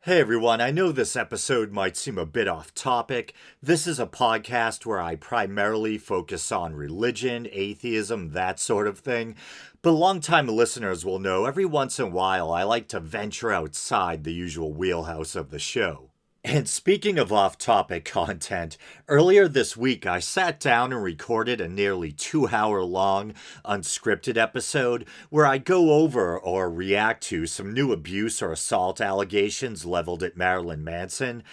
Hey everyone, I know this episode might seem a bit off topic. This is a podcast where I primarily focus on religion, atheism, that sort of thing. But longtime listeners will know every once in a while I like to venture outside the usual wheelhouse of the show. And speaking of off topic content, earlier this week I sat down and recorded a nearly 2 hour long unscripted episode where I go over or react to some new abuse or assault allegations leveled at Marilyn Manson.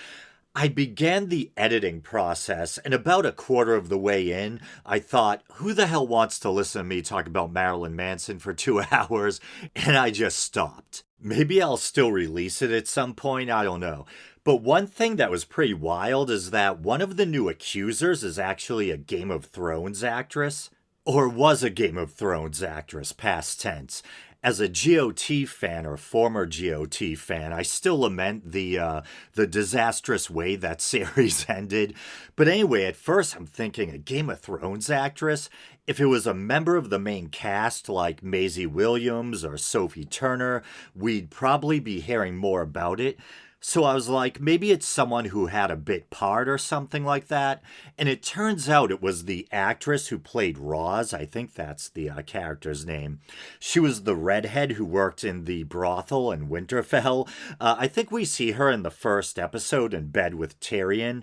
I began the editing process, and about a quarter of the way in, I thought, who the hell wants to listen to me talk about Marilyn Manson for 2 hours? And I just stopped. Maybe I'll still release it at some point, I don't know. But one thing that was pretty wild is that one of the new accusers is actually a Game of Thrones actress. Or was a Game of Thrones actress, past tense. As a GOT fan or former GOT fan, I still lament the disastrous way that series ended. But anyway, at first I'm thinking a Game of Thrones actress. If it was a member of the main cast like Maisie Williams or Sophie Turner, we'd probably be hearing more about it. So I was like, maybe it's someone who had a bit part or something like that. And it turns out it was the actress who played Roz. I think that's the character's name. She was the redhead who worked in the brothel in Winterfell. I think we see her in the first episode in bed with Tyrion.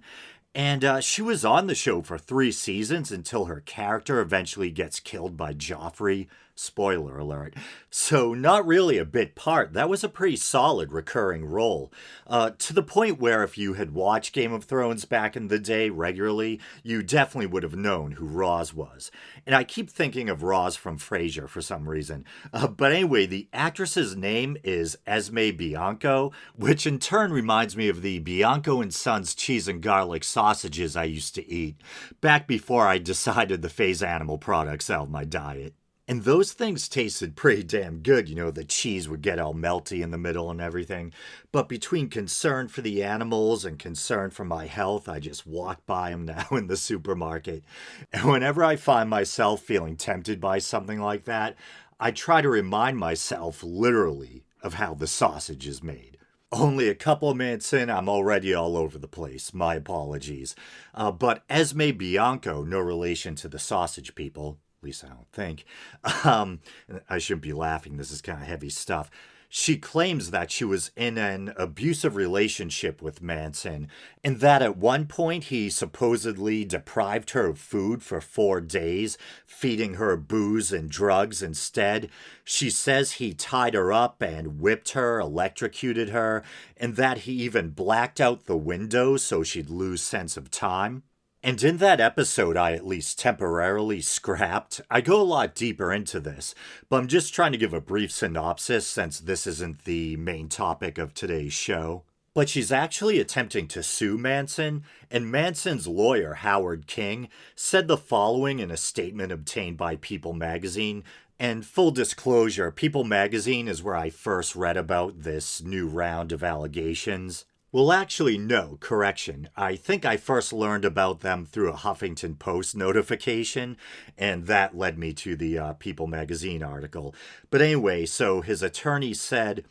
And she was on the show for 3 seasons until her character eventually gets killed by Joffrey. Spoiler alert. So, not really a bit part. That was a pretty solid recurring role. To the point where if you had watched Game of Thrones back in the day regularly, you definitely would have known who Roz was. And I keep thinking of Roz from Frasier for some reason. But anyway, the actress's name is Esme Bianco, which in turn reminds me of the Bianco and Sons cheese and garlic sausages I used to eat back before I decided to phase animal products out of my diet. And those things tasted pretty damn good, the cheese would get all melty in the middle and everything. But between concern for the animals and concern for my health, I just walk by them now in the supermarket. And whenever I find myself feeling tempted by something like that, I try to remind myself literally of how the sausage is made. Only a couple of minutes in, I'm already all over the place. My apologies. But Esme Bianco, no relation to the sausage people. At least I don't think. I shouldn't be laughing. This is kind of heavy stuff. She claims that she was in an abusive relationship with Manson and that at one point he supposedly deprived her of food for 4 days, feeding her booze and drugs instead. She says he tied her up and whipped her, electrocuted her, and that he even blacked out the windows so she'd lose sense of time. And in that episode, I at least temporarily scrapped. I go a lot deeper into this, but I'm just trying to give a brief synopsis since this isn't the main topic of today's show. But she's actually attempting to sue Manson, and Manson's lawyer, Howard King, said the following in a statement obtained by People magazine. And full disclosure, People magazine is where I first read about this new round of allegations. Well, actually, no, correction. I think I first learned about them through a Huffington Post notification, and that led me to the People magazine article. But anyway, so his attorney said,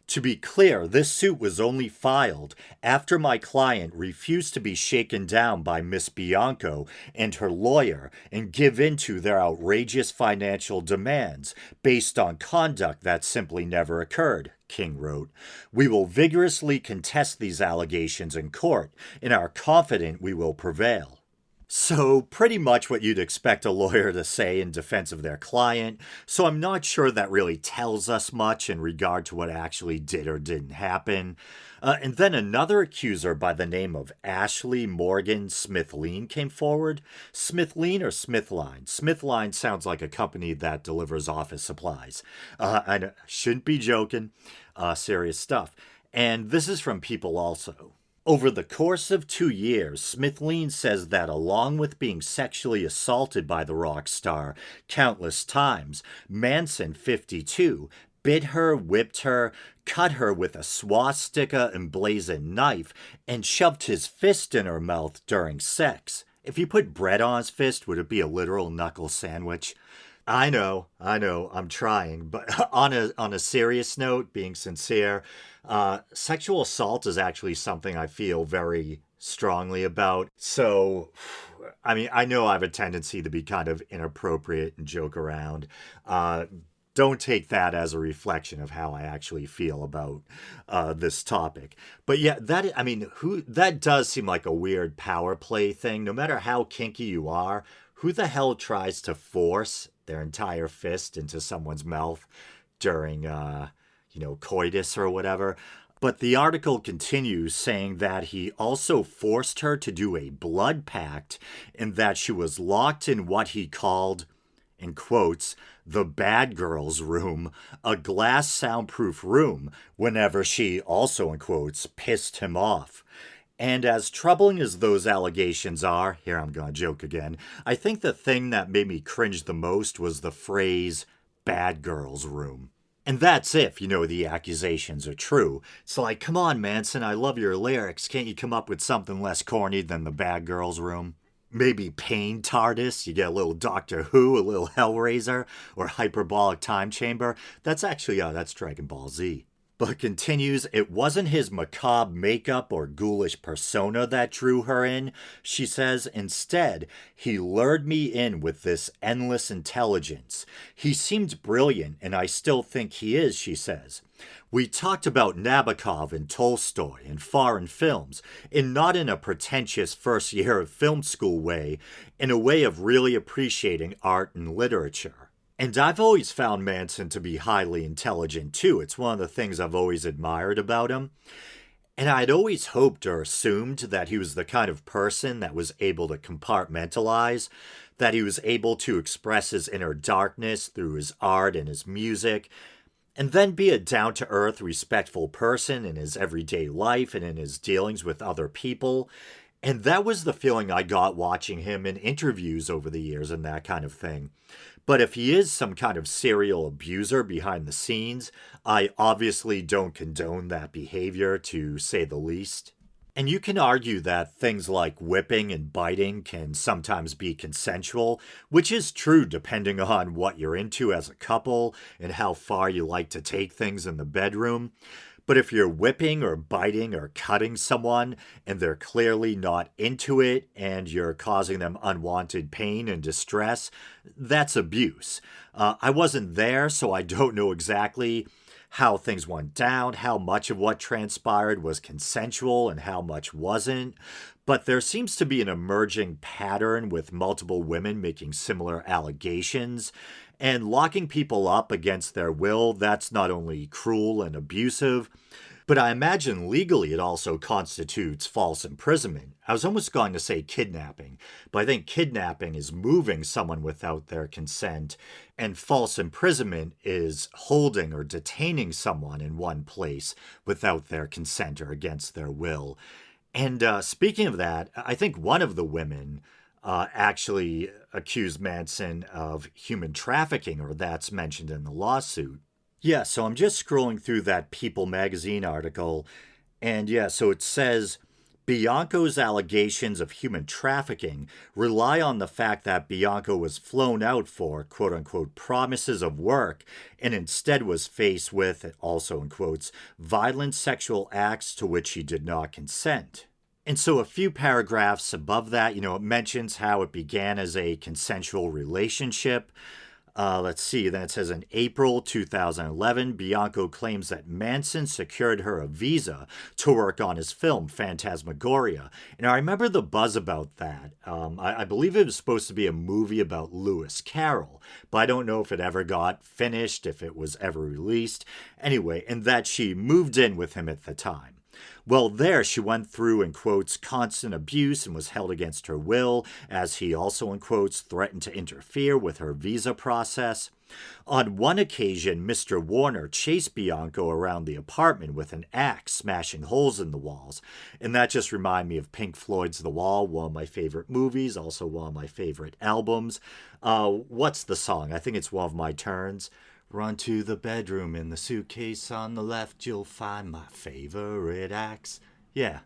to be clear, this suit was only filed after my client refused to be shaken down by Miss Bianco and her lawyer and give in to their outrageous financial demands based on conduct that simply never occurred, King wrote. We will vigorously contest these allegations in court and are confident we will prevail. So, pretty much what you'd expect a lawyer to say in defense of their client, so I'm not sure that really tells us much in regard to what actually did or didn't happen. And then another accuser by the name of Ashley Morgan Smithline came forward. Smithline or Smithline? Smithline sounds like a company that delivers office supplies. I shouldn't be joking. Serious stuff. And this is from People also. Over the course of 2 years, Smithline says that along with being sexually assaulted by the rock star countless times, Manson, 52, bit her, whipped her, cut her with a swastika emblazoned knife, and shoved his fist in her mouth during sex. If you put bread on his fist, would it be a literal knuckle sandwich? I know, I'm trying, but on a serious note, being sincere, sexual assault is actually something I feel very strongly about. So, I mean, I know I have a tendency to be kind of inappropriate and joke around. Uh, don't take that as a reflection of how I actually feel about this topic. But yeah, I mean, who that does seem like a weird power play thing. No matter how kinky you are, who the hell tries to force their entire fist into someone's mouth during, coitus or whatever? But the article continues saying that he also forced her to do a blood pact and that she was locked in what he called, in quotes, the bad girl's room, a glass soundproof room, whenever she, also in quotes, pissed him off. And as troubling as those allegations are, here I'm gonna joke again, I think the thing that made me cringe the most was the phrase, bad girl's room. And that's if, the accusations are true. It's like, come on, Manson, I love your lyrics. Can't you come up with something less corny than the bad girl's room? Maybe Pain TARDIS, you get a little Doctor Who, a little Hellraiser, or Hyperbolic Time Chamber. That's actually, that's Dragon Ball Z. But continues, it wasn't his macabre makeup or ghoulish persona that drew her in. She says, instead, he lured me in with this endless intelligence. He seemed brilliant, and I still think he is, she says. We talked about Nabokov and Tolstoy and foreign films, and not in a pretentious first year of film school way, in a way of really appreciating art and literature. And I've always found Manson to be highly intelligent too. It's one of the things I've always admired about him. And I'd always hoped or assumed that he was the kind of person that was able to compartmentalize, that he was able to express his inner darkness through his art and his music, and then be a down to earth, respectful person in his everyday life and in his dealings with other people. And that was the feeling I got watching him in interviews over the years and that kind of thing. But if he is some kind of serial abuser behind the scenes, I obviously don't condone that behavior, to say the least. And you can argue that things like whipping and biting can sometimes be consensual, which is true depending on what you're into as a couple and how far you like to take things in the bedroom. But if you're whipping or biting or cutting someone and they're clearly not into it and you're causing them unwanted pain and distress, that's abuse. I wasn't there, so I don't know exactly how things went down, how much of what transpired was consensual and how much wasn't. But there seems to be an emerging pattern with multiple women making similar allegations. And locking people up against their will, that's not only cruel and abusive, but I imagine legally it also constitutes false imprisonment. I was almost going to say kidnapping, but I think kidnapping is moving someone without their consent, and false imprisonment is holding or detaining someone in one place without their consent or against their will. And speaking of that, I think one of the women actually accused Manson of human trafficking, or that's mentioned in the lawsuit. Yeah, so I'm just scrolling through that People magazine article, and yeah, so it says Bianco's allegations of human trafficking rely on the fact that Bianco was flown out for quote unquote promises of work and instead was faced with, also in quotes, violent sexual acts to which he did not consent. And so a few paragraphs above that, it mentions how it began as a consensual relationship. Let's see, then it says in April 2011, Bianco claims that Manson secured her a visa to work on his film, Phantasmagoria. And I remember the buzz about that. I believe it was supposed to be a movie about Lewis Carroll, but I don't know if it ever got finished, if it was ever released. Anyway, and that she moved in with him at the time. Well, there she went through, in quotes, constant abuse and was held against her will, as he also, in quotes, threatened to interfere with her visa process. On one occasion, Mr. Warner chased Bianco around the apartment with an axe, smashing holes in the walls. And that just reminded me of Pink Floyd's The Wall, one of my favorite movies, also one of my favorite albums. What's the song? I think it's One of My Turns. Run to the bedroom, in the suitcase on the left, you'll find my favorite axe. Yeah,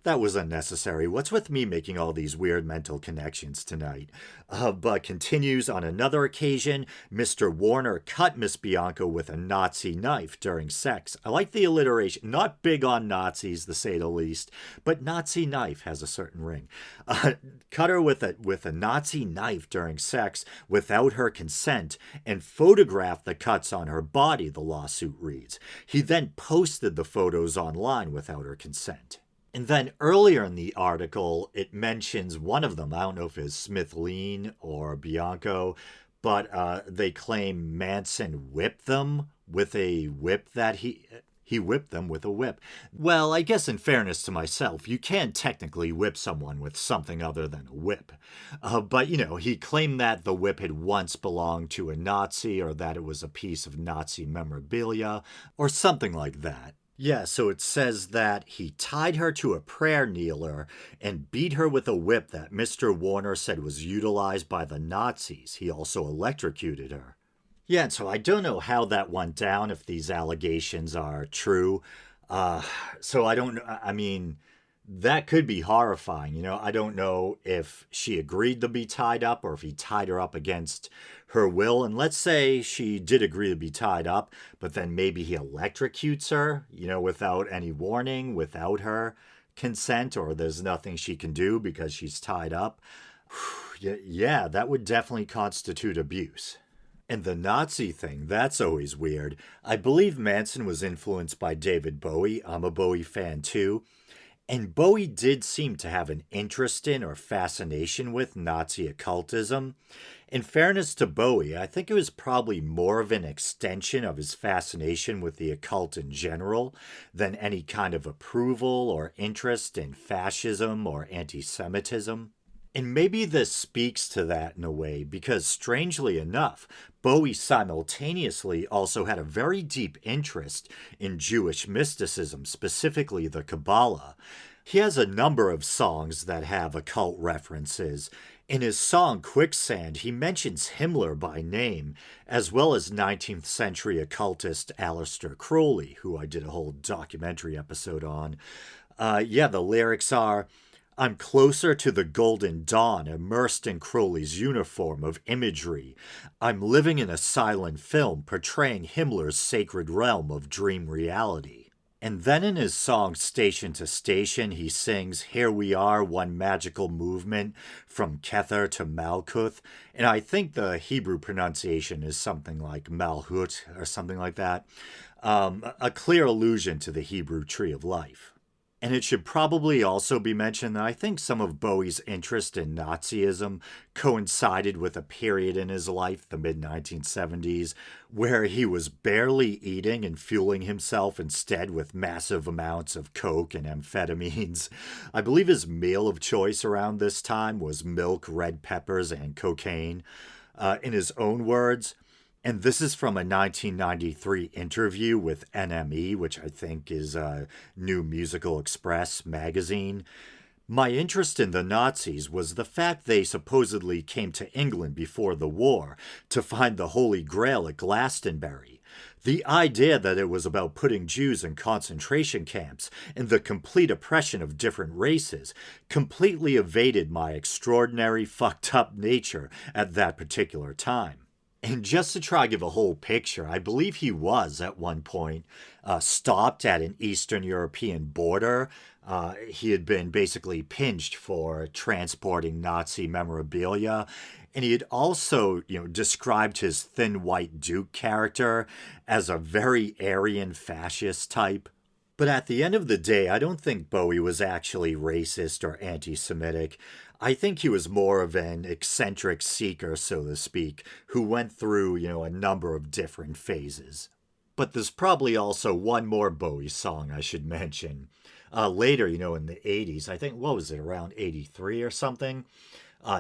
That was unnecessary. What's with me making all these weird mental connections tonight? But continues on another occasion, Mr. Warner cut Miss Bianco with a Nazi knife during sex. I like the alliteration. Not big on Nazis, to say the least, but Nazi knife has a certain ring. Cut her with a Nazi knife during sex without her consent and photographed the cuts on her body, the lawsuit reads. He then posted the photos online without her consent. And then earlier in the article, it mentions one of them. I don't know if it's Smith-Lean or Bianco, but they claim Manson whipped them with a whip that he whipped them with a whip. Well, I guess in fairness to myself, you can technically whip someone with something other than a whip. But, he claimed that the whip had once belonged to a Nazi or that it was a piece of Nazi memorabilia or something like that. Yeah, so it says that he tied her to a prayer kneeler and beat her with a whip that Mr. Warner said was utilized by the Nazis. He also electrocuted her. Yeah, and so I don't know how that went down, if these allegations are true. So I don't know. I mean, that could be horrifying. I don't know if she agreed to be tied up or if he tied her up against her will. And let's say she did agree to be tied up, but then maybe he electrocutes her, without any warning, without her consent, or there's nothing she can do because she's tied up. Yeah, that would definitely constitute abuse. And the Nazi thing, that's always weird. I believe Manson was influenced by David Bowie. I'm a Bowie fan too. And Bowie did seem to have an interest in or fascination with Nazi occultism. In fairness to Bowie, I think it was probably more of an extension of his fascination with the occult in general than any kind of approval or interest in fascism or anti-Semitism. And maybe this speaks to that in a way because, strangely enough, Bowie simultaneously also had a very deep interest in Jewish mysticism, specifically the Kabbalah. He has a number of songs that have occult references. In his song Quicksand, he mentions Himmler by name, as well as 19th century occultist Aleister Crowley, who I did a whole documentary episode on. The lyrics are, I'm closer to the golden dawn, immersed in Crowley's uniform of imagery. I'm living in a silent film portraying Himmler's sacred realm of dream reality. And then in his song Station to Station, he sings, Here we are, one magical movement from Kether to Malkuth. And I think the Hebrew pronunciation is something like Malhut or something like that. A clear allusion to the Hebrew tree of life. And it should probably also be mentioned that I think some of Bowie's interest in Nazism coincided with a period in his life, the mid-1970s, where he was barely eating and fueling himself instead with massive amounts of coke and amphetamines. I believe his meal of choice around this time was milk, red peppers, and cocaine. In his own words, and this is from a 1993 interview with NME, which I think is New Musical Express magazine. My interest in the Nazis was the fact they supposedly came to England before the war to find the Holy Grail at Glastonbury. The idea that it was about putting Jews in concentration camps and the complete oppression of different races completely evaded my extraordinary fucked up nature at that particular time. And just to try to give a whole picture, I believe he was, at one point, stopped at an Eastern European border. He had been basically pinched for transporting Nazi memorabilia. And he had also, described his Thin White Duke character as a very Aryan fascist type. But at the end of the day, I don't think Bowie was actually racist or anti-Semitic. I think he was more of an eccentric seeker, so to speak, who went through, a number of different phases. But there's probably also one more Bowie song I should mention. Later, in the 80s, I think, what was it, around 83 or something?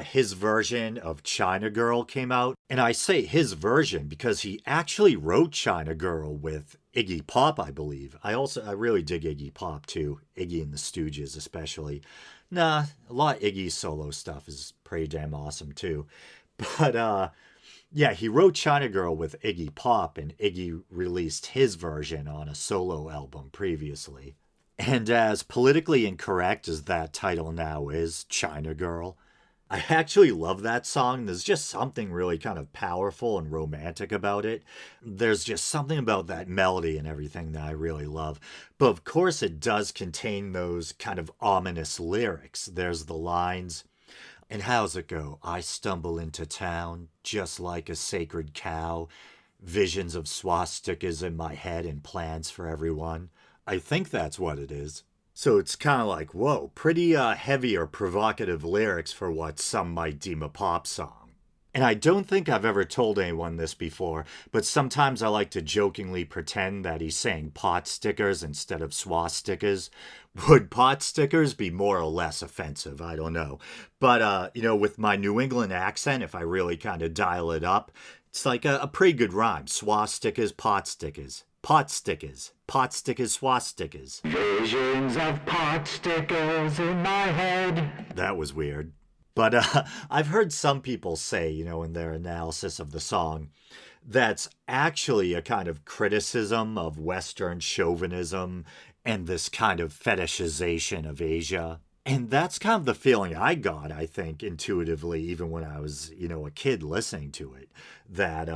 His version of China Girl came out. And I say his version because he actually wrote China Girl with Iggy Pop, I believe. I really dig Iggy Pop too. Iggy and the Stooges especially. Nah, a lot of Iggy's solo stuff is pretty damn awesome too. But he wrote China Girl with Iggy Pop, and Iggy released his version on a solo album previously. And as politically incorrect as that title now is, China Girl, I actually love that song. There's just something really kind of powerful and romantic about it. There's just something about that melody and everything that I really love. But of course, it does contain those kind of ominous lyrics. There's the lines, and how's it go? I stumble into town just like a sacred cow, visions of swastikas in my head and plans for everyone. I think that's what it is. So it's kind of like, whoa, pretty heavy or provocative lyrics for what some might deem a pop song. And I don't think I've ever told anyone this before, but sometimes I like to jokingly pretend that he's saying pot stickers instead of swastikas. Would pot stickers be more or less offensive? I don't know. But, with my New England accent, if I really kind of dial it up, it's like a pretty good rhyme. Swastikas, pot stickers. Pot stickers. Pot stickers, swastikas. Visions of pot stickers in my head. That was weird. But I've heard some people say, in their analysis of the song, that's actually a kind of criticism of Western chauvinism and this kind of fetishization of Asia. And that's kind of the feeling I got, I think, intuitively, even when I was, a kid listening to it, that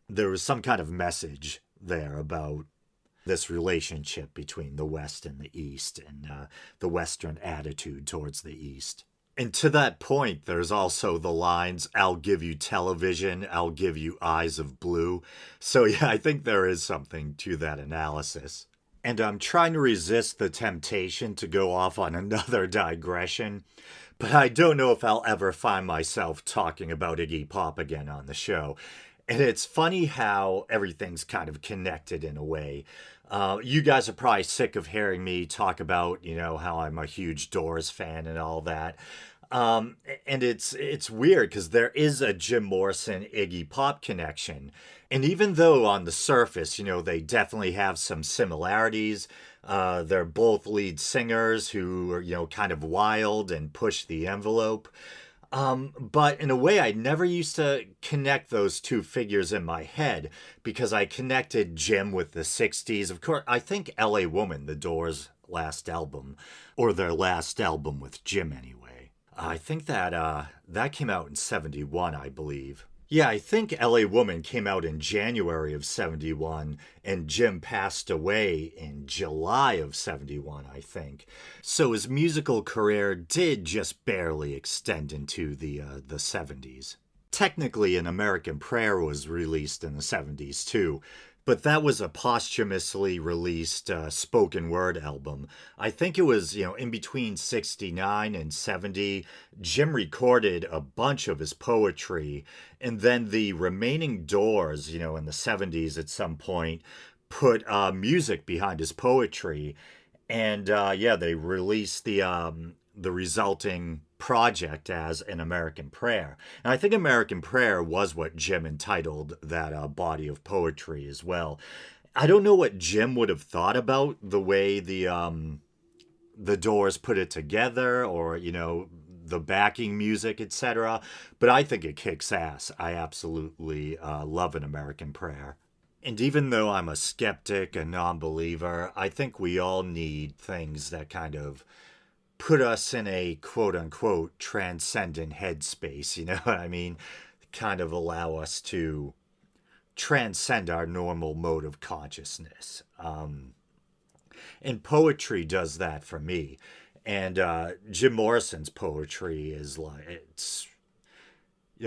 there was some kind of message there about this relationship between the West and the East and the Western attitude towards the East. And to that point, there's also the lines, I'll give you television, I'll give you eyes of blue. So yeah, I think there is something to that analysis. And I'm trying to resist the temptation to go off on another digression, but I don't know if I'll ever find myself talking about Iggy Pop again on the show. And it's funny how everything's kind of connected in a way. You guys are probably sick of hearing me talk about, how I'm a huge Doors fan and all that. And it's weird because there is a Jim Morrison Iggy Pop connection. And even though on the surface, they definitely have some similarities, they're both lead singers who are, kind of wild and push the envelope. But in a way, I never used to connect those two figures in my head because I connected Jim with the 60s. Of course, I think LA Woman, the Doors' last album, or their last album with Jim anyway. I think that came out in 71, I believe. Yeah, I think LA Woman came out in January of 71 and Jim passed away in July of 71, I think. So his musical career did just barely extend into the 70s. Technically, An American Prayer was released in the 70s too, but that was a posthumously released spoken word album. I think it was, in between 69 and 70, Jim recorded a bunch of his poetry, and then the remaining Doors, in the 70s at some point, put music behind his poetry. And they released the resulting project as An American Prayer. And I think American Prayer was what Jim entitled that body of poetry as well. I don't know what Jim would have thought about the way the Doors put it together or, the backing music, etc. But I think it kicks ass. I absolutely love An American Prayer. And even though I'm a skeptic, a non-believer, I think we all need things that kind of put us in a quote-unquote transcendent headspace, you know what I mean? Kind of allow us to transcend our normal mode of consciousness. And poetry does that for me. And Jim Morrison's poetry is like,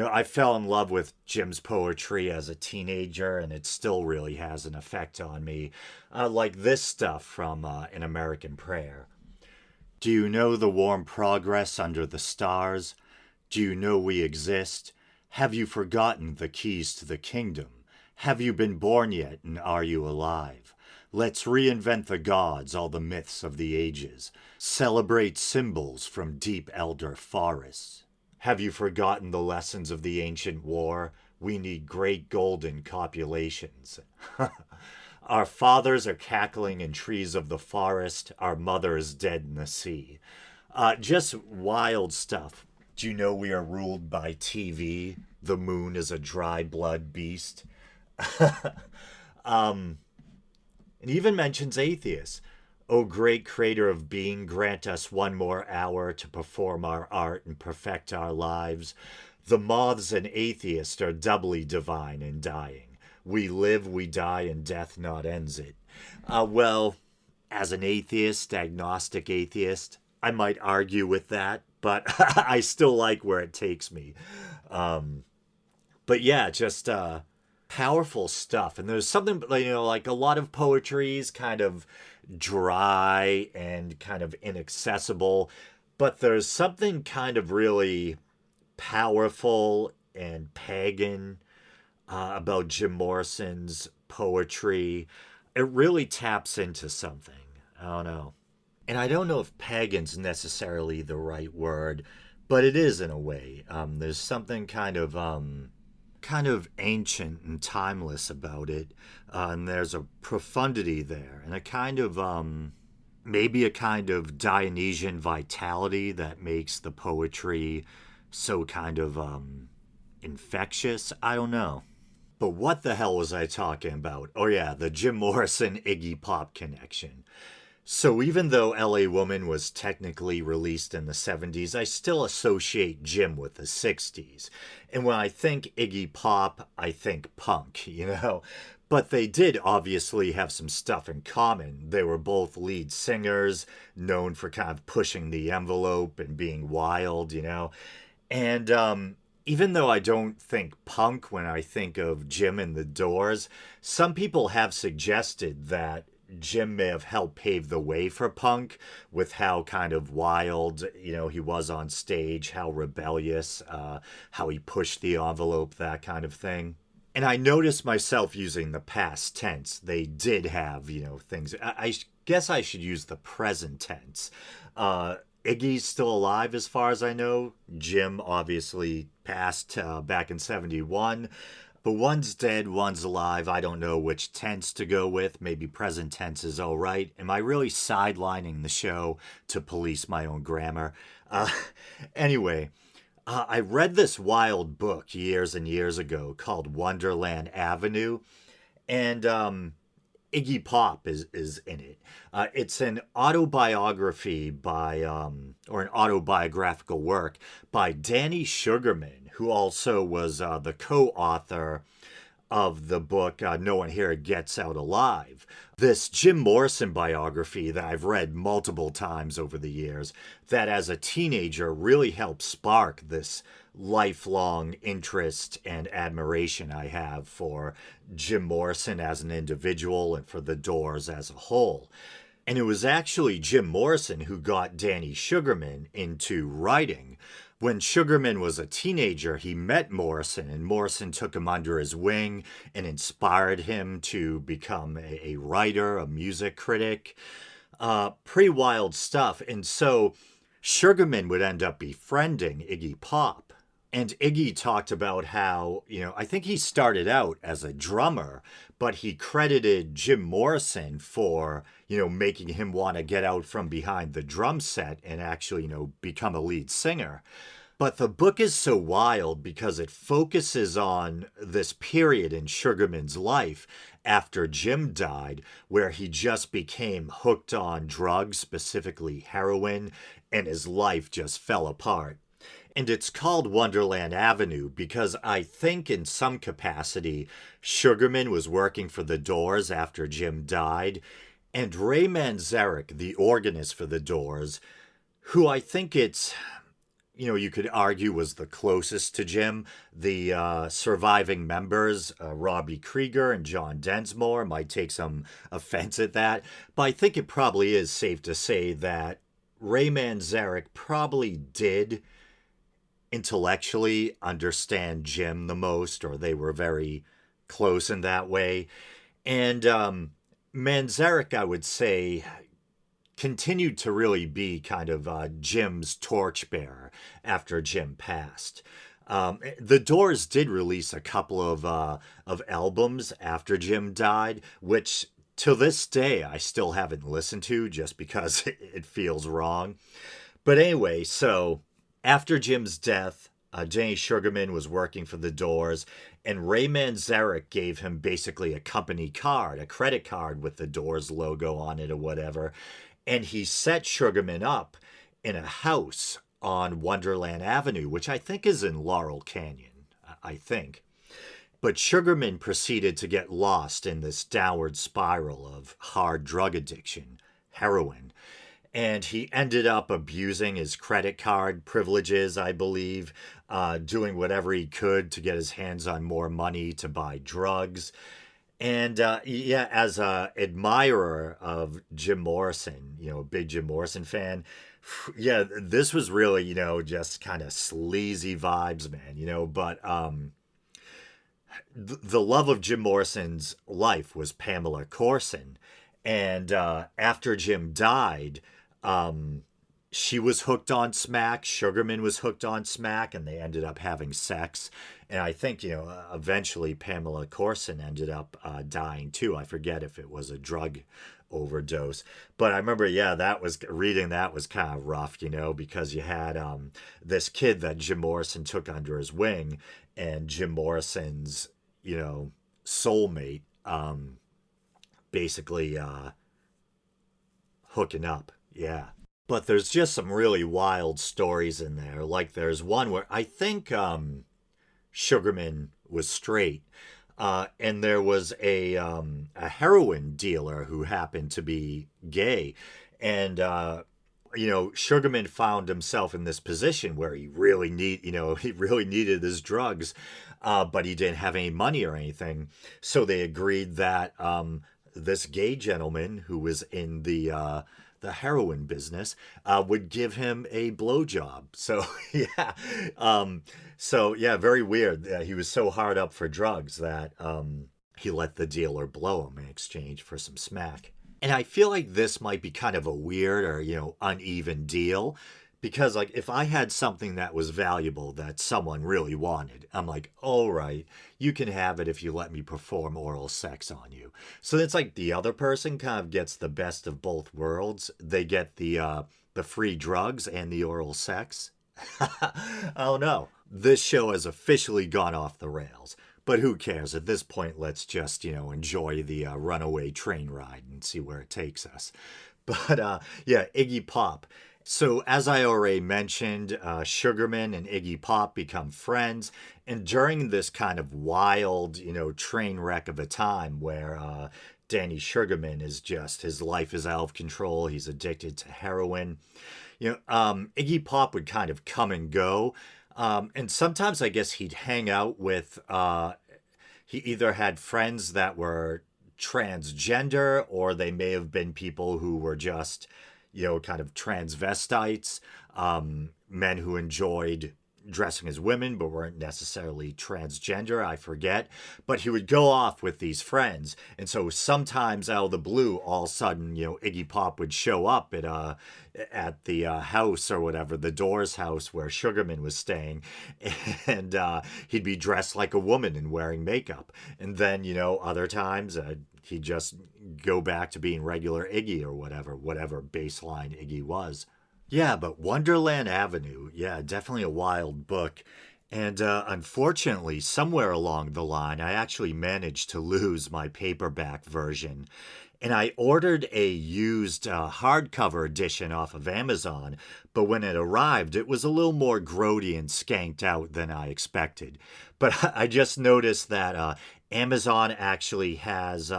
I fell in love with Jim's poetry as a teenager, and it still really has an effect on me. Like this stuff from An American Prayer. Do you know the warm progress under the stars? Do you know we exist? Have you forgotten the keys to the kingdom? Have you been born yet, and are you alive? Let's reinvent the gods, all the myths of the ages. Celebrate symbols from deep elder forests. Have you forgotten the lessons of the ancient war? We need great golden copulations. Our fathers are cackling in trees of the forest. Our mother is dead in the sea. Just wild stuff. Do you know we are ruled by TV? The moon is a dry blood beast. It even mentions atheists. O great creator of being, grant us one more hour to perform our art and perfect our lives. The moths and atheists are doubly divine in dying. We live, we die, and death not ends it. Well, as an atheist, agnostic atheist, I might argue with that, but I still like where it takes me. But yeah, just powerful stuff. And there's something, like a lot of poetry is kind of dry and kind of inaccessible, but there's something kind of really powerful and pagan about Jim Morrison's poetry. It really taps into something. I don't know. And I don't know if pagan's necessarily the right word, but it is in a way. There's something kind of ancient and timeless about it, and there's a profundity there, and a kind of maybe a kind of Dionysian vitality that makes the poetry so kind of infectious. I don't know. But what the hell was I talking about? Oh yeah, the Jim Morrison Iggy Pop connection. So even though LA Woman was technically released in the 70s, I still associate Jim with the 60s. And when I think Iggy Pop, I think punk, But they did obviously have some stuff in common. They were both lead singers, known for kind of pushing the envelope and being wild, And even though I don't think punk when I think of Jim and the Doors, some people have suggested that Jim may have helped pave the way for punk with how kind of wild, he was on stage, how rebellious, how he pushed the envelope, that kind of thing. And I noticed myself using the past tense. They did have, things. I guess I should use the present tense. Iggy's still alive as far as I know. Jim obviously passed back in 71. But one's dead, one's alive. I don't know which tense to go with. Maybe present tense is all right. Am I really sidelining the show to police my own grammar? Anyway, I read this wild book years and years ago called Wonderland Avenue. And Iggy Pop is in it. It's an autobiography or an autobiographical work by Danny Sugarman, who also was the co-author of the book No One Here Gets Out Alive. This Jim Morrison biography that I've read multiple times over the years, that as a teenager really helped spark this lifelong interest and admiration I have for Jim Morrison as an individual and for the Doors as a whole. And it was actually Jim Morrison who got Danny Sugarman into writing. When Sugarman was a teenager, he met Morrison, and Morrison took him under his wing and inspired him to become a writer, a music critic. Pretty wild stuff. And so Sugarman would end up befriending Iggy Pop. And Iggy talked about how, I think he started out as a drummer, but he credited Jim Morrison for, making him want to get out from behind the drum set and actually, become a lead singer. But the book is so wild because it focuses on this period in Sugarman's life after Jim died, where he just became hooked on drugs, specifically heroin, and his life just fell apart. And it's called Wonderland Avenue because I think in some capacity, Sugarman was working for the Doors after Jim died. And Ray Manzarek, the organist for the Doors, who I think you could argue was the closest to Jim. The surviving members, Robbie Krieger and John Densmore, might take some offense at that. But I think it probably is safe to say that Ray Manzarek probably did intellectually understand Jim the most, or they were very close in that way. And Manzarek, I would say, continued to really be kind of Jim's torchbearer after Jim passed. The Doors did release a couple of albums after Jim died, which to this day I still haven't listened to just because it feels wrong. But anyway, so after Jim's death, Danny Sugarman was working for the Doors, and Ray Manzarek gave him basically a company card, a credit card with the Doors logo on it or whatever. And he set Sugarman up in a house on Wonderland Avenue, which I think is in Laurel Canyon, I think. But Sugarman proceeded to get lost in this downward spiral of hard drug addiction, heroin. And he ended up abusing his credit card privileges, I believe, doing whatever he could to get his hands on more money to buy drugs. And yeah, as a admirer of Jim Morrison, a big Jim Morrison fan, yeah, this was really, just kind of sleazy vibes, man, but the love of Jim Morrison's life was Pamela Corson. And after Jim died, she was hooked on smack. Sugarman was hooked on smack, and they ended up having sex. And I think, eventually Pamela Corson ended up dying too. I forget if it was a drug overdose. But I remember, yeah, reading that was kind of rough, because you had this kid that Jim Morrison took under his wing, and Jim Morrison's, soulmate, basically hooking up. Yeah. But there's just some really wild stories in there. Like there's one where I think Sugarman was straight. And there was a heroin dealer who happened to be gay. And, Sugarman found himself in this position where he really needed his drugs, but he didn't have any money or anything. So they agreed that this gay gentleman who was in the heroin business would give him a blowjob. So yeah, very weird. He was so hard up for drugs that he let the dealer blow him in exchange for some smack. And I feel like this might be kind of a weird or uneven deal. Because, like, if I had something that was valuable that someone really wanted, I'm like, all right, you can have it if you let me perform oral sex on you. So it's like the other person kind of gets the best of both worlds. They get the free drugs and the oral sex. Oh, no. This show has officially gone off the rails. But who cares? At this point, let's just, enjoy the runaway train ride and see where it takes us. But, yeah, Iggy Pop. So, as I already mentioned, Sugarman and Iggy Pop become friends. And during this kind of wild, train wreck of a time where Danny Sugarman is just, his life is out of control. He's addicted to heroin. Iggy Pop would kind of come and go. And sometimes I guess he'd hang out with, he either had friends that were transgender, or they may have been people who were just kind of transvestites, men who enjoyed dressing as women but weren't necessarily transgender, I forget. But he would go off with these friends. And so sometimes out of the blue, all of a sudden, Iggy Pop would show up at the house or whatever, the Doors house where Sugarman was staying. And he'd be dressed like a woman and wearing makeup. And then, other times he'd just go back to being regular Iggy or whatever baseline Iggy was. Yeah, but Wonderland Avenue, yeah, definitely a wild book. And unfortunately, somewhere along the line, I actually managed to lose my paperback version. And I ordered a used hardcover edition off of Amazon, but when it arrived, it was a little more grody and skanked out than I expected. But I just noticed that Amazon actually has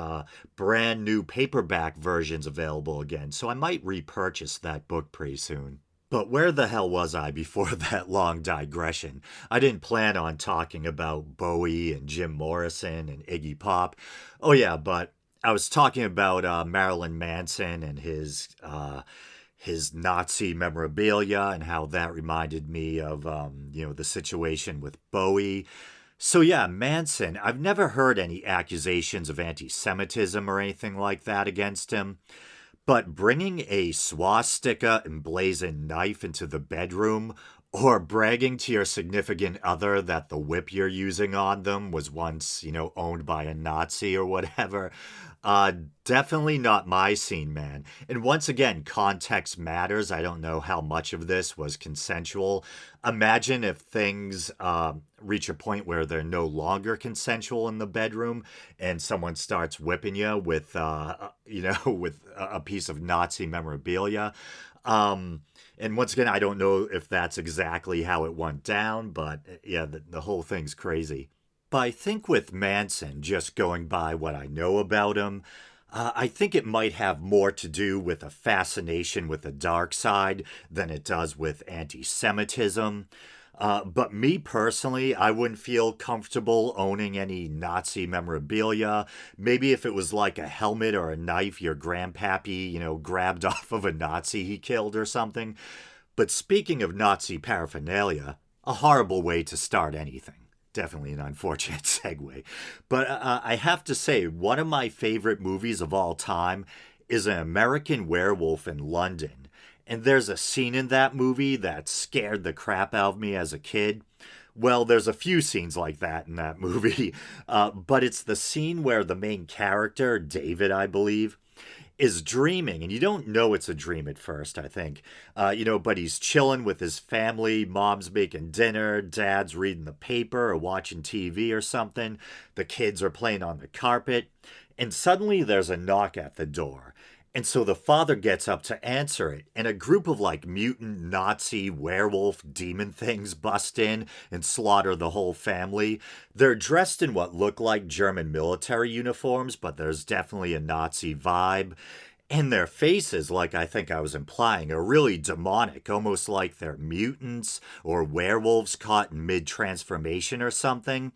brand new paperback versions available again, so I might repurchase that book pretty soon. But where the hell was I before that long digression? I didn't plan on talking about Bowie and Jim Morrison and Iggy Pop. Oh yeah, but I was talking about Marilyn Manson and his Nazi memorabilia and how that reminded me of the situation with Bowie. So yeah, Manson, I've never heard any accusations of anti-Semitism or anything like that against him, but bringing a swastika emblazoned knife into the bedroom Or bragging to your significant other that the whip you're using on them was once, owned by a Nazi or whatever. Uh, Definitely not my scene, man. And once again, context matters. I don't know how much of this was consensual. Imagine if things reach a point where they're no longer consensual in the bedroom and someone starts whipping you with, with a piece of Nazi memorabilia. Um, and once again, I don't know if that's exactly how it went down, but yeah, the whole thing's crazy. But I think with Manson, just going by what I know about him, I think it might have more to do with a fascination with the dark side than it does with anti Semitism. But me personally, I wouldn't feel comfortable owning any Nazi memorabilia. Maybe if it was like a helmet or a knife your grandpappy, grabbed off of a Nazi he killed or something. But speaking of Nazi paraphernalia, a horrible way to start anything. Definitely an unfortunate segue. But I have to say, one of my favorite movies of all time is An American Werewolf in London. And there's a scene in that movie that scared the crap out of me as a kid. Well, there's a few scenes like that in that movie, but it's the scene where the main character, David, I believe, is dreaming, and you don't know it's a dream at first, I think. But he's chilling with his family. Mom's making dinner, dad's reading the paper or watching TV or something. The kids are playing on the carpet, and suddenly there's a knock at the door. And so the father gets up to answer it, and a group of like mutant Nazi werewolf demon things bust in and slaughter the whole family. They're dressed in what look like German military uniforms, but there's definitely a Nazi vibe. And their faces, like I think I was implying, are really demonic, almost like they're mutants or werewolves caught in mid transformation or something.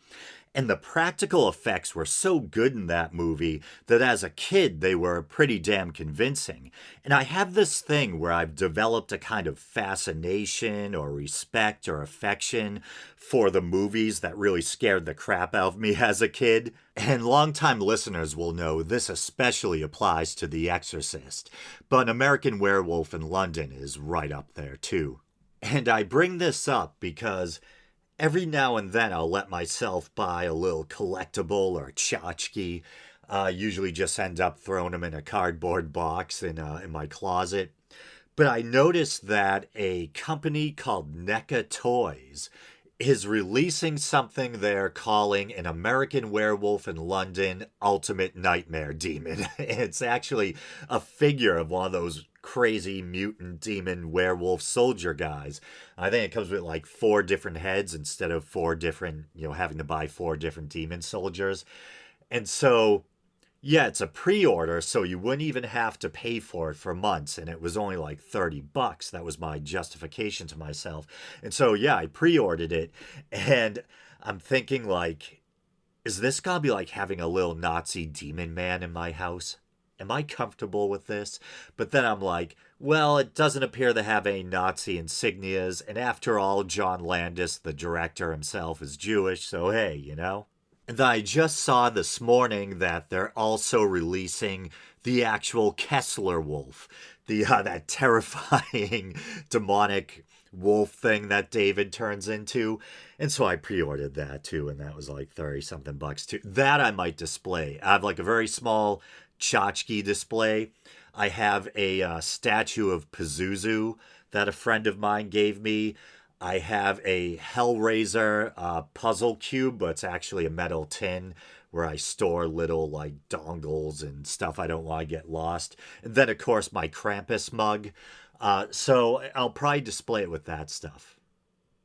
And the practical effects were so good in that movie that as a kid they were pretty damn convincing. And I have this thing where I've developed a kind of fascination or respect or affection for the movies that really scared the crap out of me as a kid. And longtime listeners will know this especially applies to The Exorcist. But American Werewolf in London is right up there too. And I bring this up because every now and then I'll let myself buy a little collectible or tchotchke. Usually just end up throwing them in a cardboard box in my closet. But I noticed that a company called NECA Toys is releasing something they're calling an American Werewolf in London Ultimate Nightmare Demon. It's actually a figure of one of those crazy mutant demon werewolf soldier guys. I think it comes with like 4 different heads instead of 4 different, having to buy 4 different demon soldiers. And so yeah, it's a pre-order, so you wouldn't even have to pay for it for months, and it was only like $30. That was my justification to myself. And so yeah, I pre-ordered it, and I'm thinking like, is this gonna be like having a little Nazi demon man in my house? Am I comfortable with this? But then I'm like, well, it doesn't appear to have any Nazi insignias, and after all, John Landis, the director himself, is Jewish, so hey. And I just saw this morning that they're also releasing the actual Kessler wolf, that terrifying demonic wolf thing that David turns into. And so I pre-ordered that too, and that was like 30 something bucks too. That I might display. I have like a very small tchotchke display. I have a statue of Pazuzu that a friend of mine gave me. I have a Hellraiser puzzle cube, but it's actually a metal tin where I store little like dongles and stuff I don't want to get lost. And then, of course, my Krampus mug. So I'll probably display it with that stuff.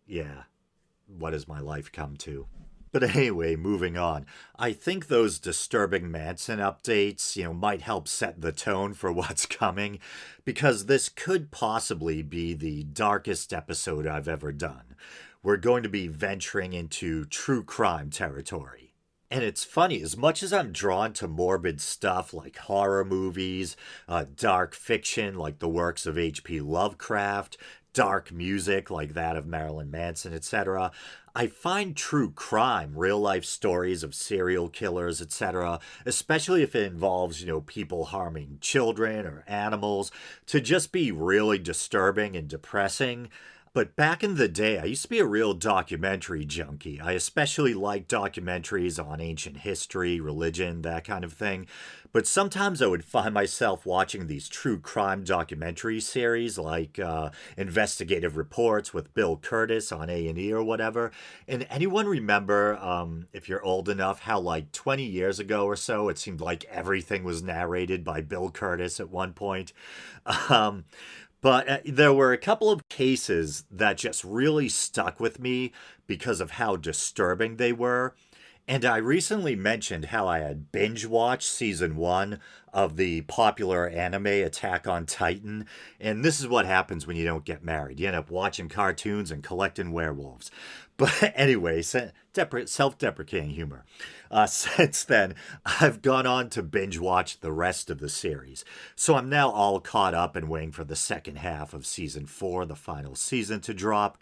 Yeah. What has my life come to? But anyway, moving on. I think those disturbing Manson updates, might help set the tone for what's coming, because this could possibly be the darkest episode I've ever done. We're going to be venturing into true crime territory. And it's funny, as much as I'm drawn to morbid stuff like horror movies, dark fiction like the works of H.P. Lovecraft, dark music like that of Marilyn Manson, etc., I find true crime, real life stories of serial killers, etc., especially if it involves, people harming children or animals, to just be really disturbing and depressing. But back in the day, I used to be a real documentary junkie. I especially liked documentaries on ancient history, religion, that kind of thing. But sometimes I would find myself watching these true crime documentary series like Investigative Reports with Bill Curtis on A&E or whatever. And anyone remember, if you're old enough, how like 20 years ago or so, it seemed like everything was narrated by Bill Curtis at one point? Um, but there were a couple of cases that just really stuck with me because of how disturbing they were. And I recently mentioned how I had binge watched season one of the popular anime Attack on Titan. And this is what happens when you don't get married. You end up watching cartoons and collecting werewolves. But anyway, self deprecating humor. Since then, I've gone on to binge watch the rest of the series. So I'm now all caught up and waiting for the second half of season four, the final season, to drop.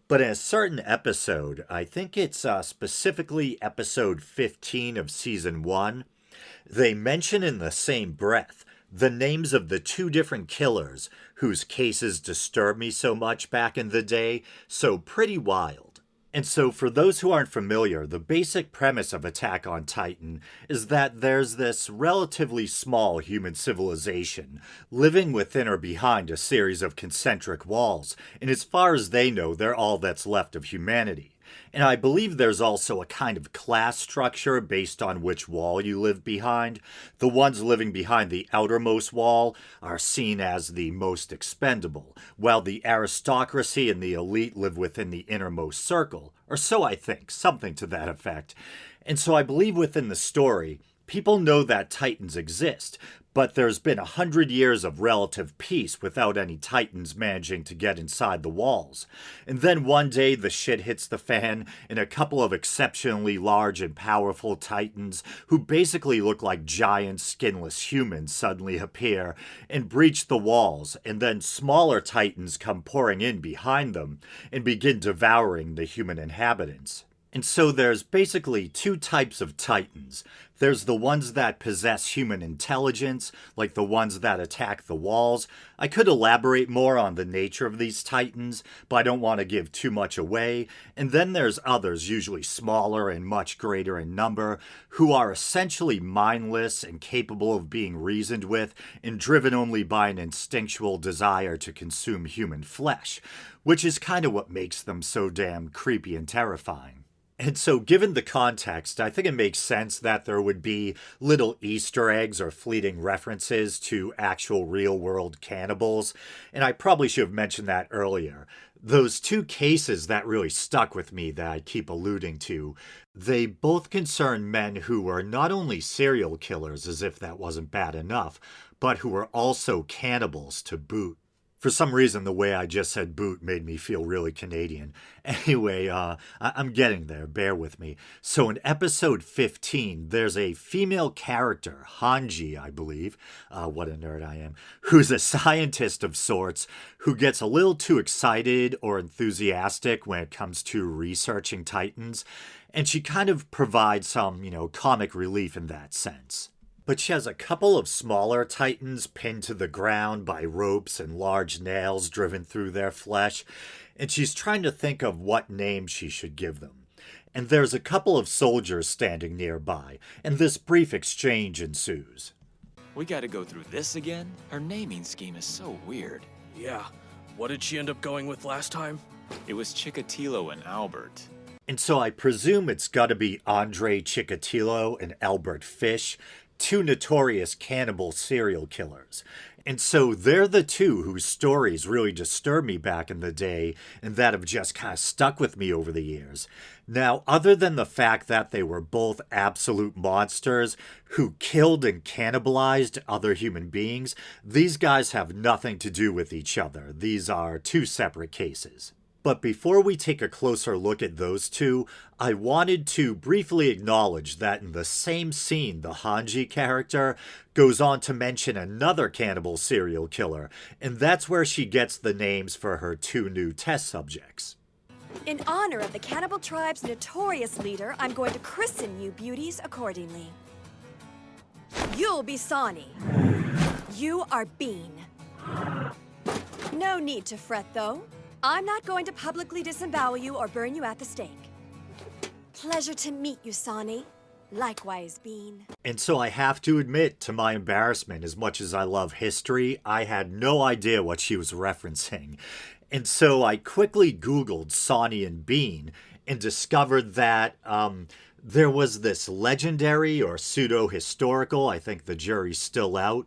But in a certain episode, I think it's specifically episode 15 of season 1, they mention in the same breath the names of the two different killers whose cases disturbed me so much back in the day, so pretty wild. And so, for those who aren't familiar, the basic premise of Attack on Titan is that there's this relatively small human civilization living within or behind a series of concentric walls, and as far as they know, they're all that's left of humanity. And I believe there's also a kind of class structure based on which wall you live behind. The ones living behind the outermost wall are seen as the most expendable, while the aristocracy and the elite live within the innermost circle, or so I think, something to that effect. And so I believe within the story, people know that Titans exist, but there's been 100 years of relative peace without any Titans managing to get inside the walls. And then one day the shit hits the fan, and a couple of exceptionally large and powerful Titans, who basically look like giant skinless humans, suddenly appear and breach the walls, and then smaller Titans come pouring in behind them and begin devouring the human inhabitants. And so there's basically two types of Titans. There's the ones that possess human intelligence, like the ones that attack the walls. I could elaborate more on the nature of these Titans, but I don't want to give too much away. And then there's others, usually smaller and much greater in number, who are essentially mindless and capable of being reasoned with and driven only by an instinctual desire to consume human flesh, which is kind of what makes them so damn creepy and terrifying. And so, given the context, I think it makes sense that there would be little Easter eggs or fleeting references to actual real world cannibals. And I probably should have mentioned that earlier. Those two cases that really stuck with me that I keep alluding to, they both concern men who were not only serial killers, as if that wasn't bad enough, but who were also cannibals to boot. For some reason, the way I just said boot made me feel really Canadian. Anyway, I'm getting there, bear with me. So in episode 15, there's a female character, Hanji, I believe, what a nerd I am, who's a scientist of sorts, who gets a little too excited or enthusiastic when it comes to researching Titans, and she kind of provides some, comic relief in that sense. But she has a couple of smaller Titans pinned to the ground by ropes and large nails driven through their flesh, and she's trying to think of what name she should give them. And there's a couple of soldiers standing nearby, and this brief exchange ensues. We gotta go through this again? Her naming scheme is so weird. Yeah, what did she end up going with last time? It was Chicatilo and Albert. And so I presume it's gotta be Andre Chicatilo and Albert Fish, two notorious cannibal serial killers. And so they're the two whose stories really disturbed me back in the day and that have just kind of stuck with me over the years. Now, other than the fact that they were both absolute monsters who killed and cannibalized other human beings, these guys have nothing to do with each other. These are two separate cases. But before we take a closer look at those two, I wanted to briefly acknowledge that in the same scene, the Hanji character goes on to mention another cannibal serial killer, and that's where she gets the names for her two new test subjects. In honor of the cannibal tribe's notorious leader, I'm going to christen you beauties accordingly. You'll be Sonny. You are Bean. No need to fret, though. I'm not going to publicly disembowel you or burn you at the stake. Pleasure to meet you, Sonny. Likewise, Bean. And so I have to admit, to my embarrassment, as much as I love history, I had no idea what she was referencing. And so I quickly Googled Sonny and Bean and discovered that there was this legendary or pseudo-historical, I think the jury's still out,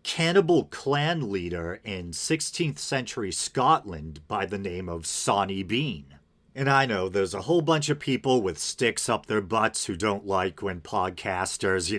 cannibal clan leader in 16th century Scotland by the name of Sonny Bean. And I know there's a whole bunch of people with sticks up their butts who don't like when podcasters,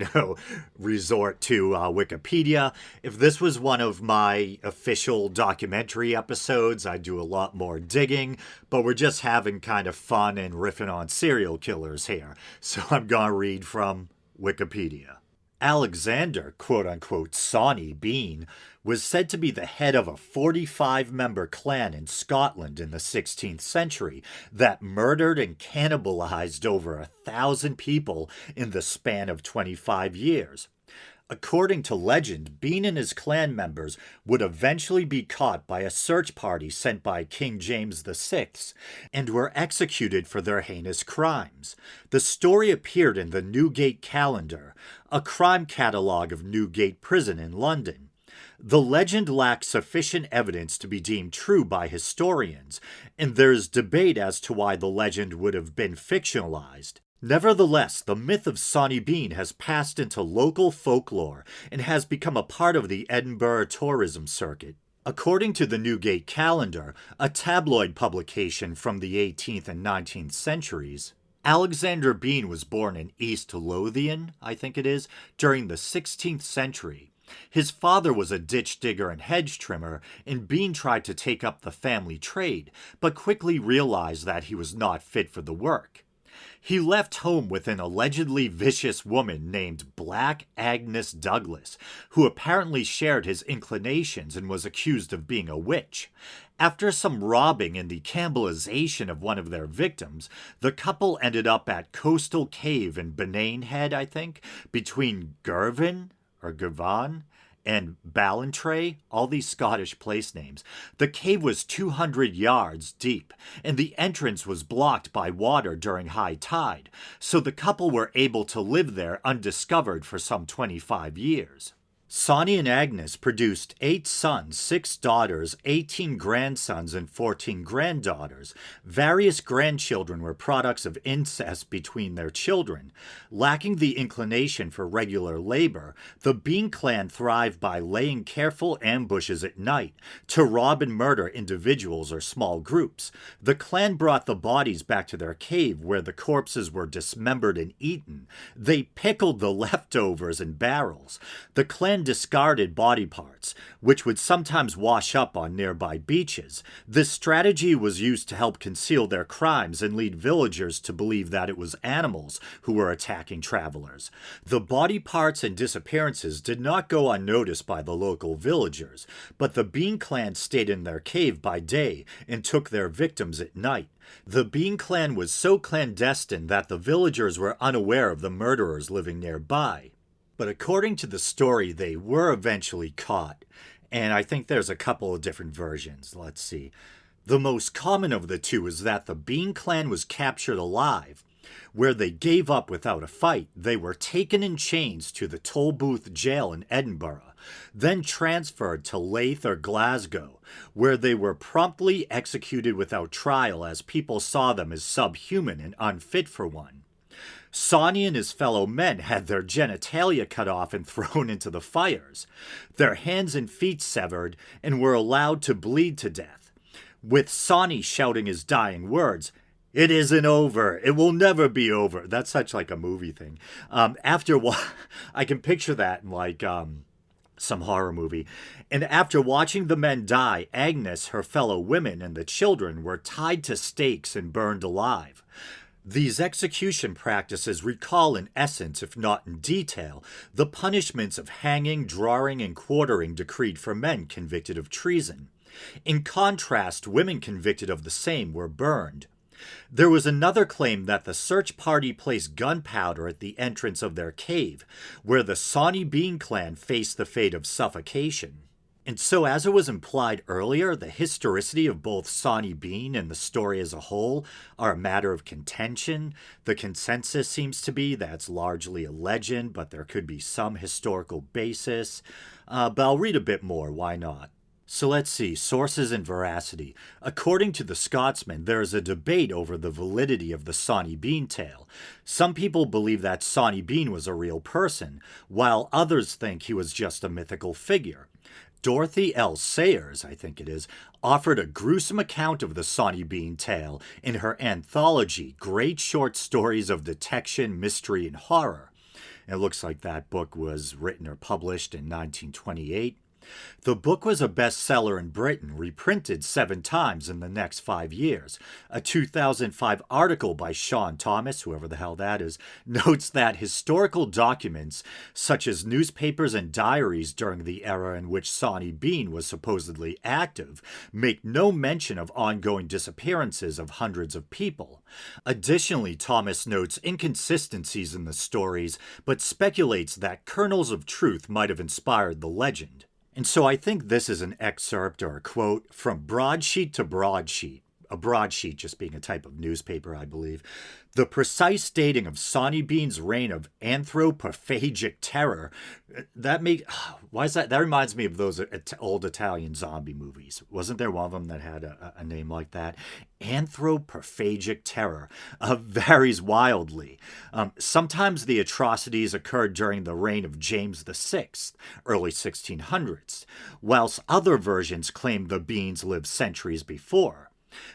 resort to Wikipedia. If this was one of my official documentary episodes, I'd do a lot more digging, but we're just having kind of fun and riffing on serial killers here. So I'm gonna read from Wikipedia. Alexander, quote-unquote, Sonny Bean, was said to be the head of a 45-member clan in Scotland in the 16th century that murdered and cannibalized over 1,000 people in the span of 25 years. According to legend, Bean and his clan members would eventually be caught by a search party sent by King James VI and were executed for their heinous crimes. The story appeared in the Newgate Calendar, a crime catalogue of Newgate Prison in London. The legend lacks sufficient evidence to be deemed true by historians, and there's debate as to why the legend would have been fictionalized. Nevertheless, the myth of Sonny Bean has passed into local folklore and has become a part of the Edinburgh tourism circuit. According to the Newgate Calendar, a tabloid publication from the 18th and 19th centuries, Alexander Bean was born in East Lothian, I think it is, during the 16th century. His father was a ditch digger and hedge trimmer, and Bean tried to take up the family trade, but quickly realized that he was not fit for the work. He left home with an allegedly vicious woman named Black Agnes Douglas, who apparently shared his inclinations and was accused of being a witch. After some robbing and the cannibalization of one of their victims, the couple ended up at Coastal Cave in Benane Head, I think, between Girvan and Ballantrae, all these Scottish place names. The cave was 200 yards deep, and the entrance was blocked by water during high tide, so the couple were able to live there undiscovered for some 25 years. Sonny and Agnes produced 8 sons, 6 daughters, 18 grandsons, and 14 granddaughters. Various grandchildren were products of incest between their children. Lacking the inclination for regular labor, the Bean clan thrived by laying careful ambushes at night to rob and murder individuals or small groups. The clan brought the bodies back to their cave where the corpses were dismembered and eaten. They pickled the leftovers in barrels. The clan discarded body parts, which would sometimes wash up on nearby beaches. This strategy was used to help conceal their crimes and lead villagers to believe that it was animals who were attacking travelers. The body parts and disappearances did not go unnoticed by the local villagers, but the Bean clan stayed in their cave by day and took their victims at night. The Bean clan was so clandestine that the villagers were unaware of the murderers living nearby. But according to the story, they were eventually caught, and I think there's a couple of different versions. Let's see. The most common of the two is that the Bean clan was captured alive, where they gave up without a fight. They were taken in chains to the Tolbooth jail in Edinburgh, then transferred to Leith or Glasgow, where they were promptly executed without trial as people saw them as subhuman and unfit for one. Sonny and his fellow men had their genitalia cut off and thrown into the fires, their hands and feet severed, and were allowed to bleed to death, with Sonny shouting his dying words, "It isn't over. It will never be over." That's such like a movie thing. I can picture that in some horror movie. And after watching the men die, Agnes, her fellow women, and the children were tied to stakes and burned alive. These execution practices recall in essence, if not in detail, the punishments of hanging, drawing, and quartering decreed for men convicted of treason. In contrast, women convicted of the same were burned. There was another claim that the search party placed gunpowder at the entrance of their cave, where the Sonny Bean clan faced the fate of suffocation. And so, as it was implied earlier, the historicity of both Sonny Bean and the story as a whole are a matter of contention. The consensus seems to be that it's largely a legend, but there could be some historical basis. But I'll read a bit more, why not? So let's see, sources and veracity. According to the Scotsman, there is a debate over the validity of the Sonny Bean tale. Some people believe that Sonny Bean was a real person, while others think he was just a mythical figure. Dorothy L. Sayers, I think it is, offered a gruesome account of the Sonny Bean tale in her anthology, Great Short Stories of Detection, Mystery, and Horror. It looks like that book was written or published in 1928. The book was a bestseller in Britain, reprinted 7 times in the next 5 years. A 2005 article by Sean Thomas, whoever the hell that is, notes that historical documents, such as newspapers and diaries during the era in which Sonny Bean was supposedly active, make no mention of ongoing disappearances of hundreds of people. Additionally, Thomas notes inconsistencies in the stories, but speculates that kernels of truth might have inspired the legend. And so I think this is an excerpt or a quote from Broadsheet to Broadsheet, a broadsheet just being a type of newspaper, I believe. The precise dating of Sonny Bean's reign of anthropophagic terror, that reminds me of those old Italian zombie movies. Wasn't there one of them that had a name like that? Anthropophagic terror varies wildly. Sometimes the atrocities occurred during the reign of James VI, early 1600s, whilst other versions claim the Beans lived centuries before.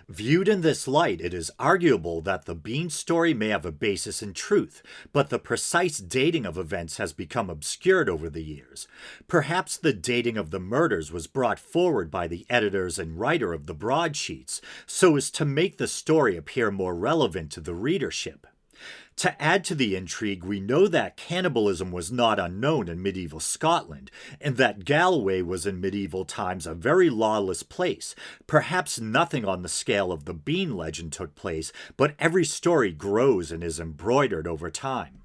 Viewed in this light, it is arguable that the Bean story may have a basis in truth, but the precise dating of events has become obscured over the years. Perhaps the dating of the murders was brought forward by the editors and writer of the broadsheets, so as to make the story appear more relevant to the readership. To add to the intrigue, we know that cannibalism was not unknown in medieval Scotland, and that Galloway was in medieval times a very lawless place. Perhaps nothing on the scale of the Bean legend took place, but every story grows and is embroidered over time.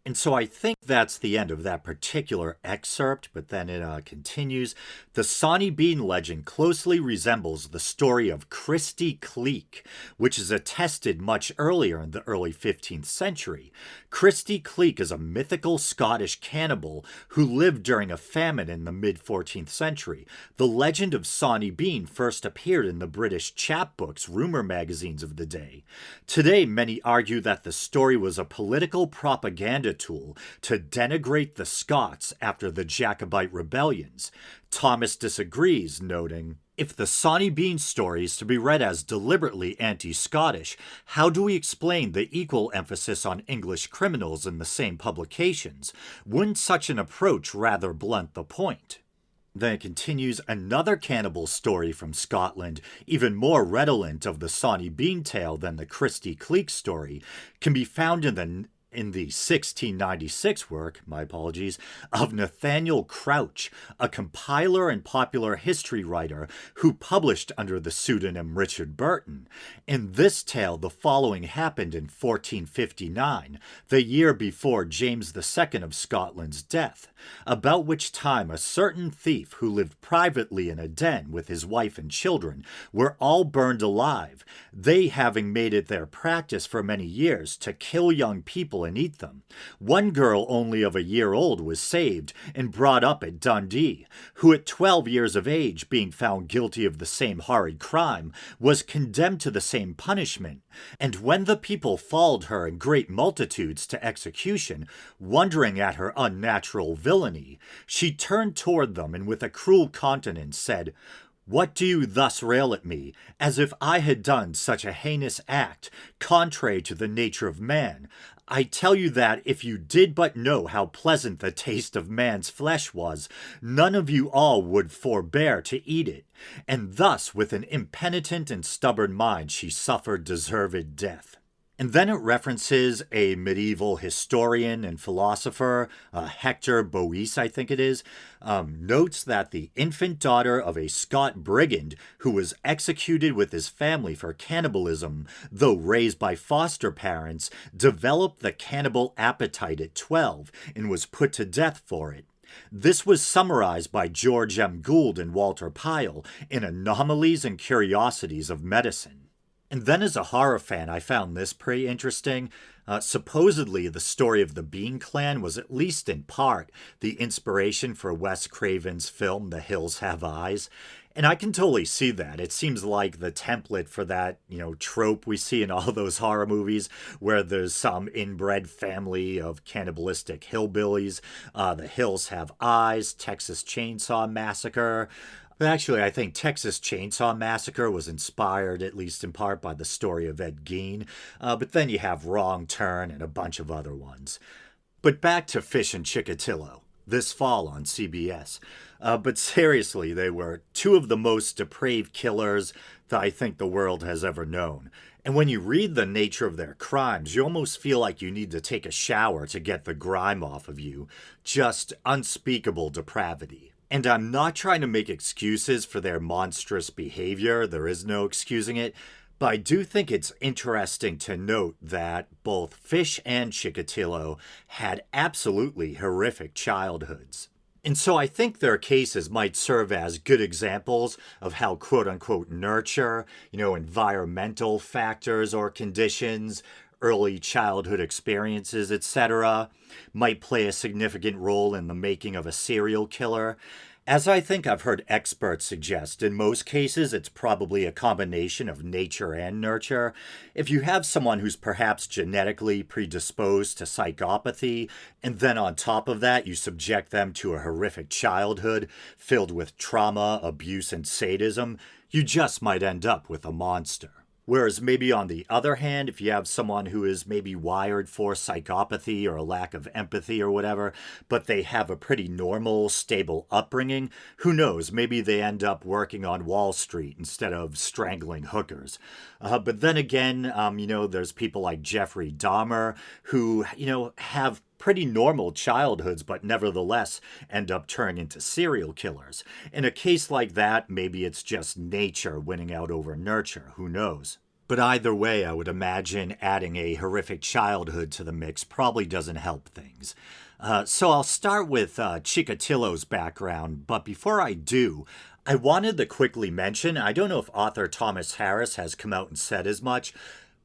And so I think that's the end of that particular excerpt, but then it continues. The Sonny Bean legend closely resembles the story of Christy Cleek, which is attested much earlier in the early 15th century. Christy Cleek is a mythical Scottish cannibal who lived during a famine in the mid-14th century. The legend of Sonny Bean first appeared in the British chapbooks, rumor magazines of the day. Today, many argue that the story was a political propaganda tool to denigrate the Scots after the Jacobite rebellions. Thomas disagrees, noting, "If the Sonny Bean story is to be read as deliberately anti-Scottish, how do we explain the equal emphasis on English criminals in the same publications? Wouldn't such an approach rather blunt the point?" Then it continues, another cannibal story from Scotland, even more redolent of the Sonny Bean tale than the Christy Cleek story, can be found in the 1696 work, of Nathaniel Crouch, a compiler and popular history writer who published under the pseudonym Richard Burton. In this tale, the following happened in 1459, the year before James II of Scotland's death, about which time a certain thief who lived privately in a den with his wife and children were all burned alive, they having made it their practice for many years to kill young people and eat them. One girl only of a year old was saved and brought up at Dundee, who at 12 years of age, being found guilty of the same horrid crime, was condemned to the same punishment. And when the people followed her in great multitudes to execution, wondering at her unnatural villainy, she turned toward them and with a cruel countenance said, "What do you thus rail at me, as if I had done such a heinous act, contrary to the nature of man? I tell you that if you did but know how pleasant the taste of man's flesh was, none of you all would forbear to eat it." And thus, with an impenitent and stubborn mind, she suffered deserved death. And then it references a medieval historian and philosopher, Hector Boece, I think it is, notes that the infant daughter of a Scot brigand who was executed with his family for cannibalism, though raised by foster parents, developed the cannibal appetite at 12 and was put to death for it. This was summarized by George M. Gould and Walter Pyle in Anomalies and Curiosities of Medicine. And then as a horror fan, I found this pretty interesting. Supposedly, the story of the Bean Clan was at least in part the inspiration for Wes Craven's film The Hills Have Eyes. And I can totally see that. It seems like the template for that, trope we see in all those horror movies where there's some inbred family of cannibalistic hillbillies. The Hills Have Eyes, Texas Chainsaw Massacre. Actually, I think Texas Chainsaw Massacre was inspired, at least in part, by the story of Ed Gein. But then you have Wrong Turn and a bunch of other ones. But back to Fish and Chicatilo, this fall on CBS. But seriously, they were two of the most depraved killers that I think the world has ever known. And when you read the nature of their crimes, you almost feel like you need to take a shower to get the grime off of you. Just unspeakable depravity. And I'm not trying to make excuses for their monstrous behavior, there is no excusing it, but I do think it's interesting to note that both Fish and Chicatilo had absolutely horrific childhoods. And so I think their cases might serve as good examples of how quote-unquote nurture, environmental factors or conditions, early childhood experiences, etc., might play a significant role in the making of a serial killer. As I think I've heard experts suggest, in most cases it's probably a combination of nature and nurture. If you have someone who's perhaps genetically predisposed to psychopathy, and then on top of that you subject them to a horrific childhood filled with trauma, abuse, and sadism, you just might end up with a monster. Whereas maybe on the other hand, if you have someone who is maybe wired for psychopathy or a lack of empathy or whatever, but they have a pretty normal, stable upbringing, who knows, maybe they end up working on Wall Street instead of strangling hookers. But then again, there's people like Jeffrey Dahmer who, have pretty normal childhoods, but nevertheless end up turning into serial killers. In a case like that, maybe it's just nature winning out over nurture, who knows? But either way, I would imagine adding a horrific childhood to the mix probably doesn't help things. So I'll start with Chicatilo's background, but before I do, I wanted to quickly mention, I don't know if author Thomas Harris has come out and said as much,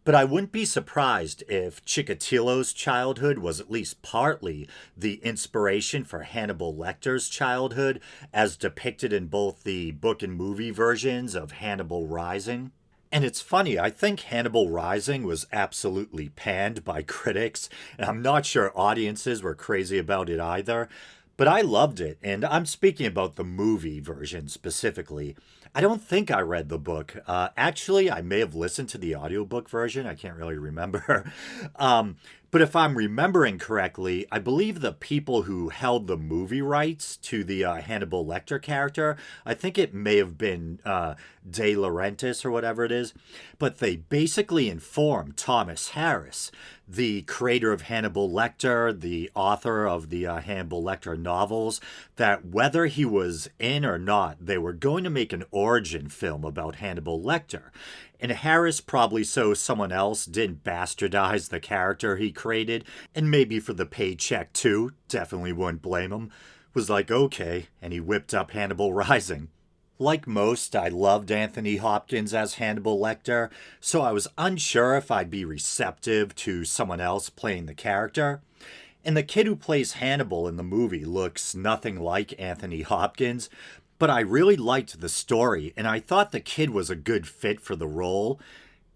but I wouldn't be surprised if Chicatilo's childhood was at least partly the inspiration for Hannibal Lecter's childhood, as depicted in both the book and movie versions of Hannibal Rising. And it's funny, I think Hannibal Rising was absolutely panned by critics, and I'm not sure audiences were crazy about it either. But I loved it, and I'm speaking about the movie version specifically. I don't think I read the book. Actually, I may have listened to the audiobook version. I can't really remember. But if I'm remembering correctly, I believe the people who held the movie rights to the Hannibal Lecter character, I think it may have been De Laurentiis or whatever it is, but they basically informed Thomas Harris, the creator of Hannibal Lecter, the author of the Hannibal Lecter novels, that whether he was in or not, they were going to make an origin film about Hannibal Lecter. And Harris, probably so someone else didn't bastardize the character he created, and maybe for the paycheck too, definitely wouldn't blame him, was like, okay, and he whipped up Hannibal Rising. Like most, I loved Anthony Hopkins as Hannibal Lecter, so I was unsure if I'd be receptive to someone else playing the character. And the kid who plays Hannibal in the movie looks nothing like Anthony Hopkins, but I really liked the story, and I thought the kid was a good fit for the role.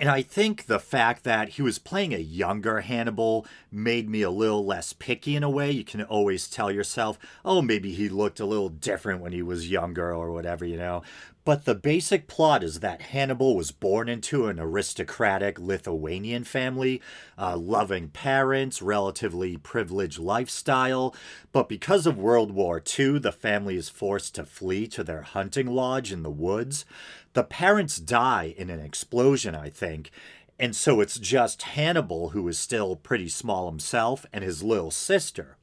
And I think the fact that he was playing a younger Hannibal made me a little less picky in a way. You can always tell yourself, oh, maybe he looked a little different when he was younger or whatever. But the basic plot is that Hannibal was born into an aristocratic Lithuanian family, loving parents, relatively privileged lifestyle. But because of World War II, the family is forced to flee to their hunting lodge in the woods. The parents die in an explosion, I think, and so it's just Hannibal, who is still pretty small himself, and his little sister.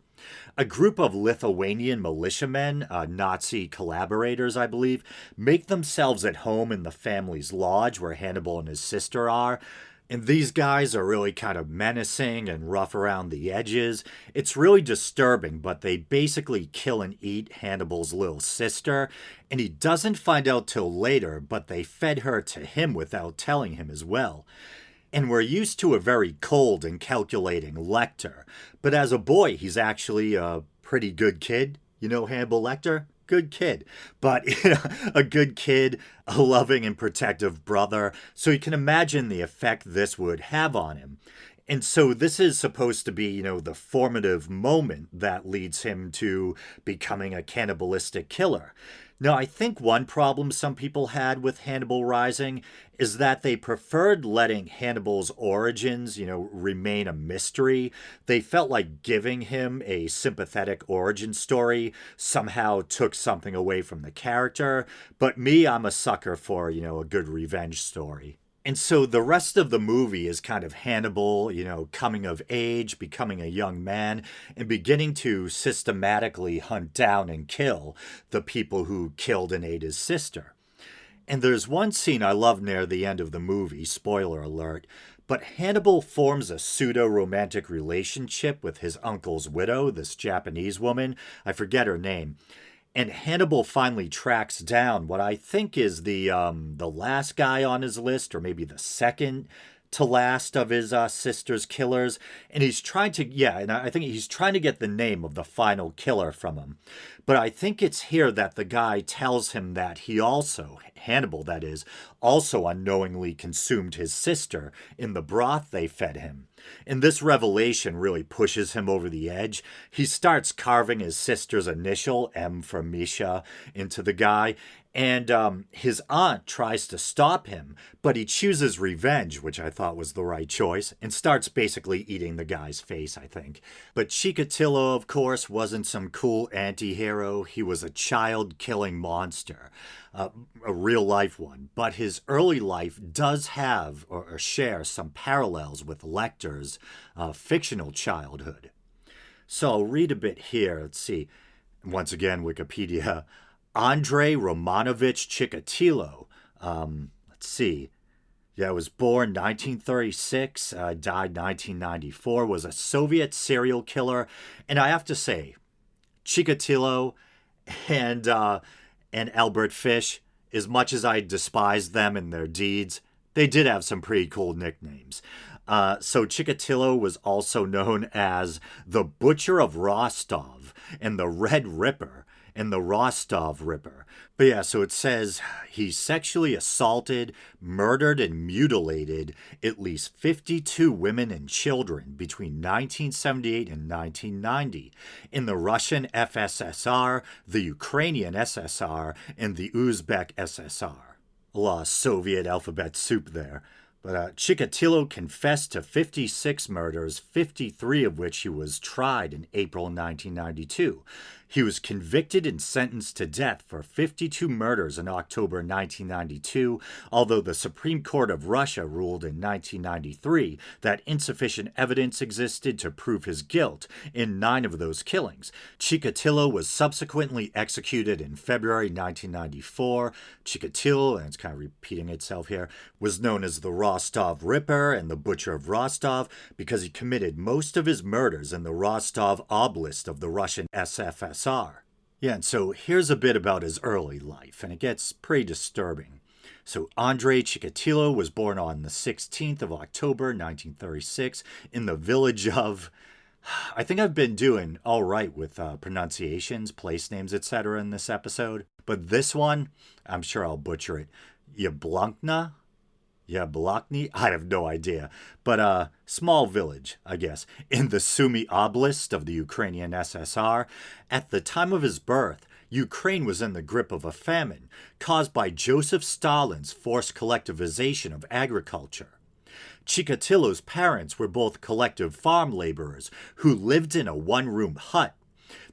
A group of Lithuanian militiamen, Nazi collaborators, I believe, make themselves at home in the family's lodge where Hannibal and his sister are. And these guys are really kind of menacing and rough around the edges. It's really disturbing, but they basically kill and eat Hannibal's little sister. And he doesn't find out till later, but they fed her to him without telling him as well. And we're used to a very cold and calculating Lecter. But as a boy, he's actually a pretty good kid. You know Hannibal Lecter? Good kid. But a good kid, a loving and protective brother. So you can imagine the effect this would have on him. And so this is supposed to be, the formative moment that leads him to becoming a cannibalistic killer. Now, I think one problem some people had with Hannibal Rising is that they preferred letting Hannibal's origins, remain a mystery. They felt like giving him a sympathetic origin story somehow took something away from the character. But me, I'm a sucker for, a good revenge story. And so the rest of the movie is kind of Hannibal, coming of age, becoming a young man, and beginning to systematically hunt down and kill the people who killed and ate his sister. And there's one scene I love near the end of the movie, spoiler alert, but Hannibal forms a pseudo-romantic relationship with his uncle's widow, this Japanese woman. I forget her name. And Hannibal finally tracks down what I think is the last guy on his list, or maybe the second to last of his sister's killers. And he's trying to, and I think he's trying to get the name of the final killer from him. But I think it's here that the guy tells him that he also, Hannibal that is, also unknowingly consumed his sister in the broth they fed him. And this revelation really pushes him over the edge. He starts carving his sister's initial, M for Misha, into the guy. And his aunt tries to stop him, but he chooses revenge, which I thought was the right choice, and starts basically eating the guy's face, I think. But Chicatillo, of course, wasn't some cool anti-hero. He was a child-killing monster, a real-life one. But his early life does have or share some parallels with Lecter's fictional childhood. So I'll read a bit here. Let's see. Once again, Wikipedia. Andrei Romanovich Chicatilo. Let's see. Yeah, was born 1936, died 1994, was a Soviet serial killer. And I have to say, Chicatilo and Albert Fish, as much as I despise them and their deeds, they did have some pretty cool nicknames. So Chicatilo was also known as the Butcher of Rostov and the Red Ripper and the Rostov Ripper. But yeah, so it says he sexually assaulted, murdered, and mutilated at least 52 women and children between 1978 and 1990 in the Russian FSSR, the Ukrainian SSR, and the Uzbek SSR. A lot of Soviet alphabet soup there. But Chicatilo confessed to 56 murders, 53 of which he was tried in April 1992. He was convicted and sentenced to death for 52 murders in October 1992, although the Supreme Court of Russia ruled in 1993 that insufficient evidence existed to prove his guilt in 9 of those killings. Chikatilo was subsequently executed in February 1994. Chikatilo, and it's kind of repeating itself here, was known as the Rostov Ripper and the Butcher of Rostov because he committed most of his murders in the Rostov Oblast of the Russian SFSR. Yeah, and so here's a bit about his early life, and it gets pretty disturbing. So Andrei Chikatilo was born on the 16th of October, 1936, in the village of... I think I've been doing all right with pronunciations, place names, etc. in this episode, but this one, I'm sure I'll butcher it. Yablunkna? Yablokny? I have no idea. But a small village, I guess, in the Sumy Oblast of the Ukrainian SSR. At the time of his birth, Ukraine was in the grip of a famine caused by Joseph Stalin's forced collectivization of agriculture. Chikatilo's parents were both collective farm laborers who lived in a one-room hut.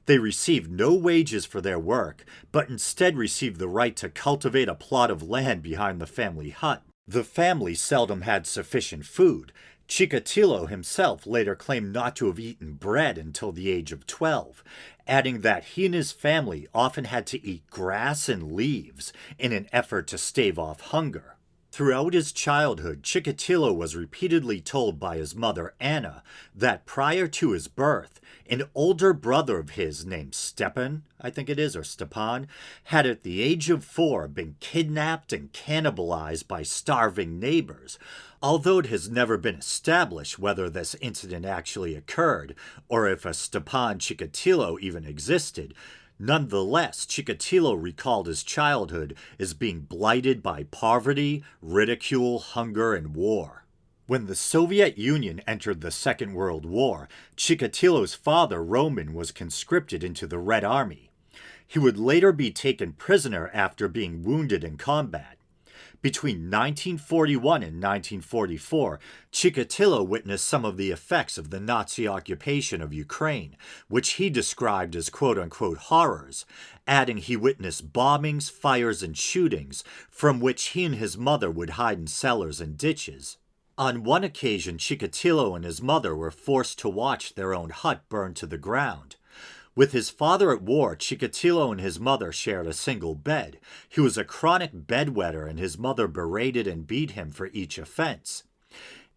They received no wages for their work, but instead received the right to cultivate a plot of land behind the family hut. The family seldom had sufficient food. Chikatilo himself later claimed not to have eaten bread until the age of 12, adding that he and his family often had to eat grass and leaves in an effort to stave off hunger. Throughout his childhood, Chicatilo was repeatedly told by his mother, Anna, that prior to his birth, an older brother of his named Stepan, I think it is, or Stepan, had at the age of 4 been kidnapped and cannibalized by starving neighbors. Although it has never been established whether this incident actually occurred, or if a Stepan Chicatilo even existed, nonetheless, Chicatilo recalled his childhood as being blighted by poverty, ridicule, hunger, and war. When the Soviet Union entered the Second World War, Chikatilo's father, Roman, was conscripted into the Red Army. He would later be taken prisoner after being wounded in combat. Between 1941 and 1944, Chikatilo witnessed some of the effects of the Nazi occupation of Ukraine, which he described as quote-unquote horrors, adding he witnessed bombings, fires, and shootings, from which he and his mother would hide in cellars and ditches. On one occasion, Chikatilo and his mother were forced to watch their own hut burn to the ground. With his father at war, Chikatilo and his mother shared a single bed. He was a chronic bedwetter, and his mother berated and beat him for each offense.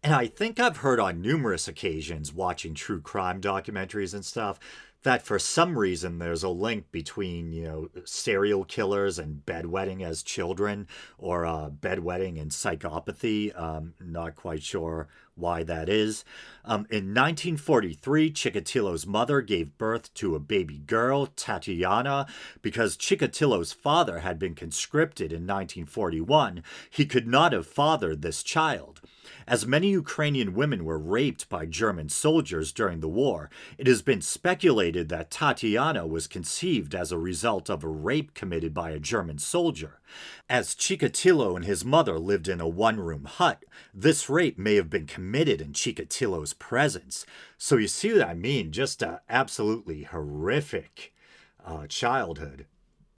And I think I've heard on numerous occasions, watching true crime documentaries and stuff, that for some reason there's a link between, serial killers and bedwetting as children, or bedwetting and psychopathy. Not quite sure why that is. In 1943, Chikatilo's mother gave birth to a baby girl, Tatiana. Because Chikatilo's father had been conscripted in 1941, he could not have fathered this child. As many Ukrainian women were raped by German soldiers during the war, it has been speculated that Tatiana was conceived as a result of a rape committed by a German soldier. As Chikatilo and his mother lived in a one-room hut, this rape may have been committed in Chikatilo's presence. So you see what I mean? Just an absolutely horrific childhood.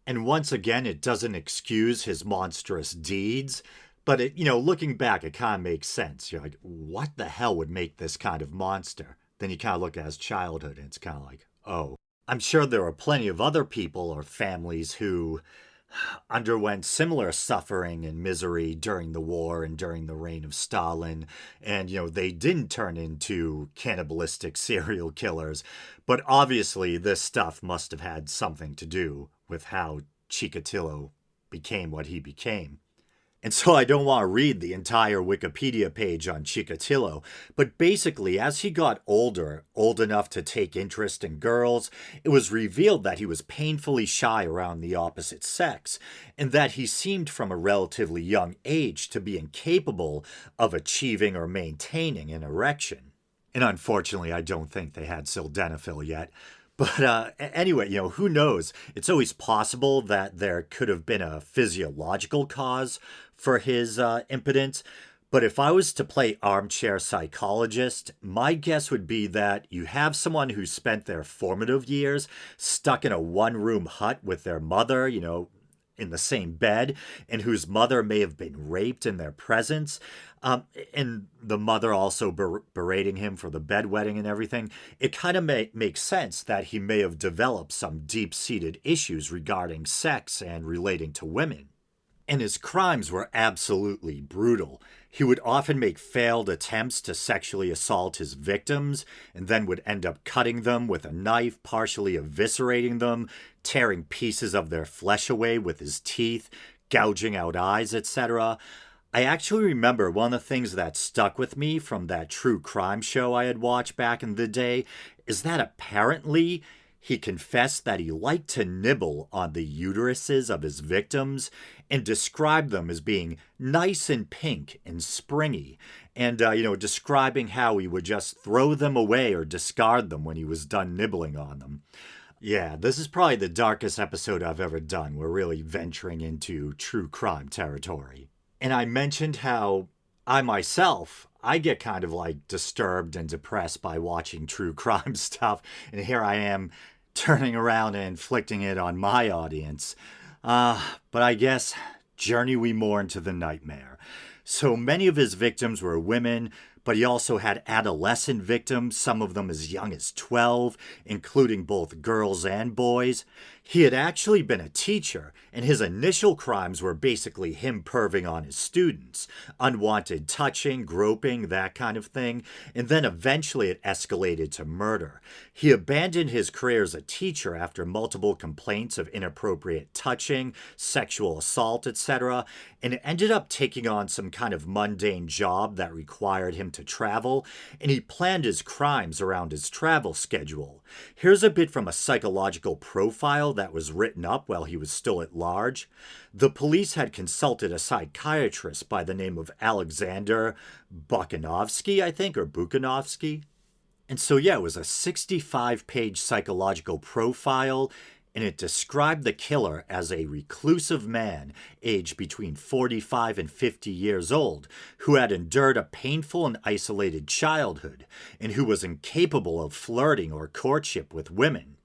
And once again, it doesn't excuse his monstrous deeds. But, looking back, it kind of makes sense. You're like, what the hell would make this kind of monster? Then you kind of look at his childhood, and it's kind of like, oh. I'm sure there are plenty of other people or families who underwent similar suffering and misery during the war and during the reign of Stalin. And, they didn't turn into cannibalistic serial killers. But obviously, this stuff must have had something to do with how Chikatilo became what he became. And so I don't want to read the entire Wikipedia page on Chikatilo, but basically as he got older, old enough to take interest in girls, it was revealed that he was painfully shy around the opposite sex, and that he seemed from a relatively young age to be incapable of achieving or maintaining an erection. And unfortunately, I don't think they had sildenafil yet. But anyway, who knows? It's always possible that there could have been a physiological cause for his impotence. But if I was to play armchair psychologist, my guess would be that you have someone who spent their formative years stuck in a one-room hut with their mother, in the same bed, and whose mother may have been raped in their presence, and the mother also berating him for the bedwetting and everything. It kind of makes sense that he may have developed some deep-seated issues regarding sex and relating to women. And his crimes were absolutely brutal. He would often make failed attempts to sexually assault his victims, and then would end up cutting them with a knife, partially eviscerating them, tearing pieces of their flesh away with his teeth, gouging out eyes, etc. I actually remember one of the things that stuck with me from that true crime show I had watched back in the day is that apparently he confessed that he liked to nibble on the uteruses of his victims and described them as being nice and pink and springy, and, describing how he would just throw them away or discard them when he was done nibbling on them. Yeah, this is probably the darkest episode I've ever done. We're really venturing into true crime territory. And I mentioned how I get kind of disturbed and depressed by watching true crime stuff. And here I am turning around and inflicting it on my audience. But I guess, journey we more into the nightmare. So many of his victims were women, but he also had adolescent victims, some of them as young as 12, including both girls and boys. He had actually been a teacher, and his initial crimes were basically him perving on his students, unwanted touching, groping, that kind of thing, and then eventually it escalated to murder. He abandoned his career as a teacher after multiple complaints of inappropriate touching, sexual assault, etc., and ended up taking on some kind of mundane job that required him to travel, and he planned his crimes around his travel schedule. Here's a bit from a psychological profile that was written up while he was still at large. The police had consulted a psychiatrist by the name of Alexander Bukanovsky, I think, or Bukanovsky. And so, yeah, it was a 65-page psychological profile, and it described the killer as a reclusive man aged between 45 and 50 years old who had endured a painful and isolated childhood and who was incapable of flirting or courtship with women.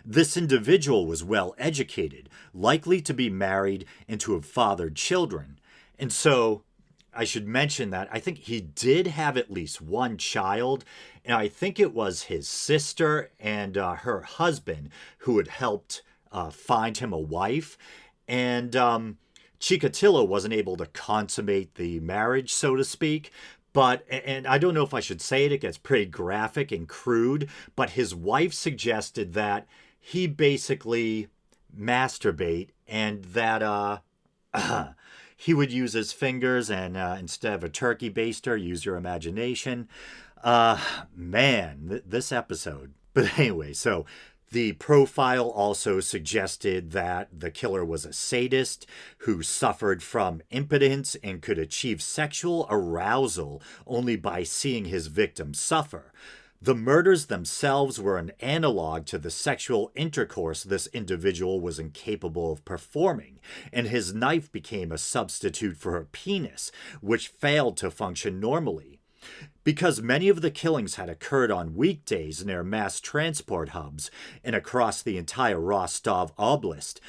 This individual was well educated, likely to be married and to have fathered children. And so I should mention that I think he did have at least one child, and I think it was his sister and her husband who had helped find him a wife. And Chicatilo wasn't able to consummate the marriage, so to speak. But, and I don't know if I should say it gets pretty graphic and crude, but his wife suggested that he basically masturbate and that he would use his fingers and instead of a turkey baster, use your imagination. This episode. But anyway, so the profile also suggested that the killer was a sadist who suffered from impotence and could achieve sexual arousal only by seeing his victim suffer. The murders themselves were an analog to the sexual intercourse this individual was incapable of performing, and his knife became a substitute for her penis, which failed to function normally. Because many of the killings had occurred on weekdays near mass transport hubs and across the entire Rostov Oblast,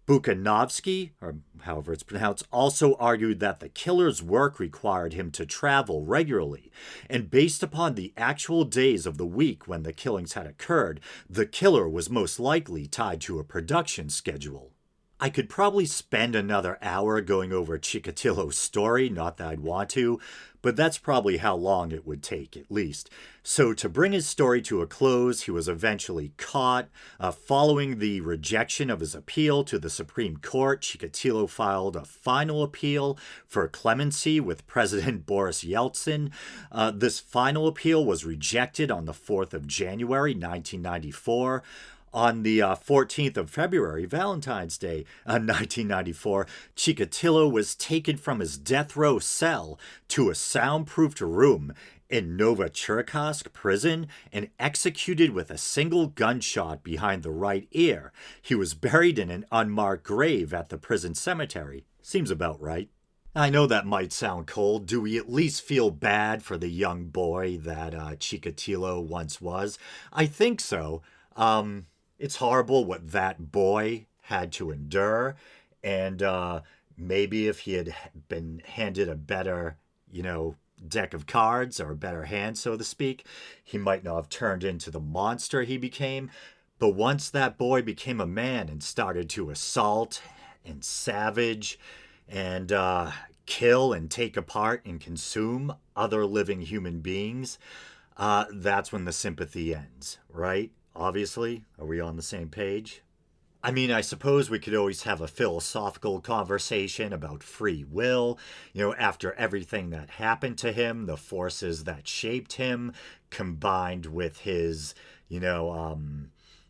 Bukanovsky, or however it's pronounced, also argued that the killer's work required him to travel regularly, and based upon the actual days of the week when the killings had occurred, the killer was most likely tied to a production schedule. I could probably spend another hour going over Chicatilo's story, not that I'd want to, but that's probably how long it would take, at least. So to bring his story to a close, he was eventually caught. Following the rejection of his appeal to the Supreme Court, Chicatilo filed a final appeal for clemency with President Boris Yeltsin. This final appeal was rejected on the 4th of January, 1994. On the 14th of February, Valentine's Day, 1994, Chicatilo was taken from his death row cell to a soundproofed room in Novocherkassk prison and executed with a single gunshot behind the right ear. He was buried in an unmarked grave at the prison cemetery. Seems about right. I know that might sound cold. Do we at least feel bad for the young boy that Chicatilo once was? I think so. It's horrible what that boy had to endure, and maybe if he had been handed a better, deck of cards or a better hand, so to speak, he might not have turned into the monster he became. But once that boy became a man and started to assault and savage and kill and take apart and consume other living human beings, that's when the sympathy ends, right? Obviously, are we on the same page? I mean, I suppose we could always have a philosophical conversation about free will, after everything that happened to him, the forces that shaped him, combined with his,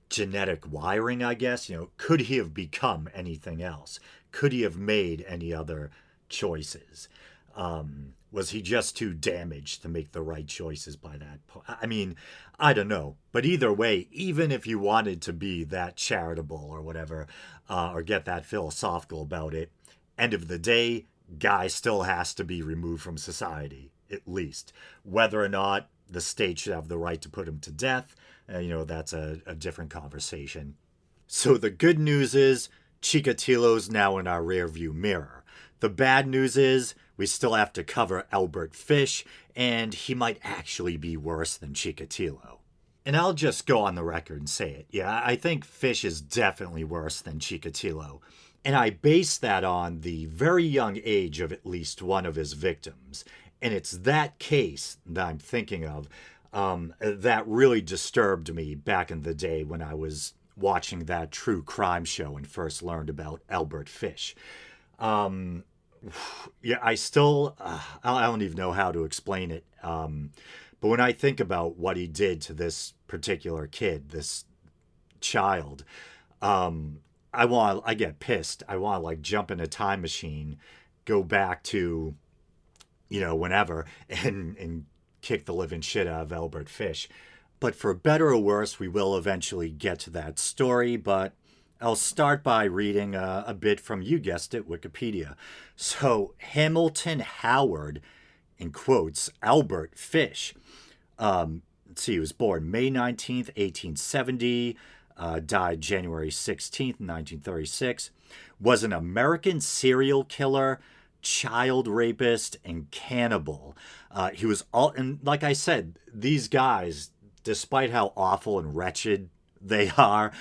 genetic wiring, I guess. Could he have become anything else? Could he have made any other choices? Was he just too damaged to make the right choices by that point? I mean, I don't know. But either way, even if you wanted to be that charitable or whatever, or get that philosophical about it, end of the day, guy still has to be removed from society, at least. Whether or not the state should have the right to put him to death, that's a different conversation. So the good news is Chicatilo's now in our rearview mirror. The bad news is we still have to cover Albert Fish, and he might actually be worse than Chicatilo. And I'll just go on the record and say it. Yeah, I think Fish is definitely worse than Chicatilo. And I base that on the very young age of at least one of his victims. And it's that case that I'm thinking of that really disturbed me back in the day when I was watching that true crime show and first learned about Albert Fish. Yeah, I still, I don't even know how to explain it. But when I think about what he did to this particular kid, this child, I get pissed. I want to like jump in a time machine, go back to, whenever, and kick the living shit out of Albert Fish. But for better or worse, we will eventually get to that story, but I'll start by reading a bit from, you guessed it, Wikipedia. So, Hamilton Howard, in quotes, Albert Fish. Let's see, he was born May 19th, 1870, died January 16th, 1936, was an American serial killer, child rapist, and cannibal. He was all, and like I said, these guys, despite how awful and wretched they are,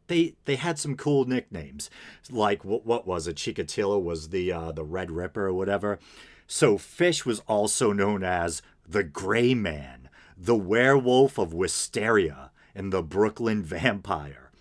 they had some cool nicknames. Like, what was it? Chicatillo was the Red Ripper or whatever. So Fish was also known as the Gray Man, the Werewolf of Wisteria, and the Brooklyn Vampire.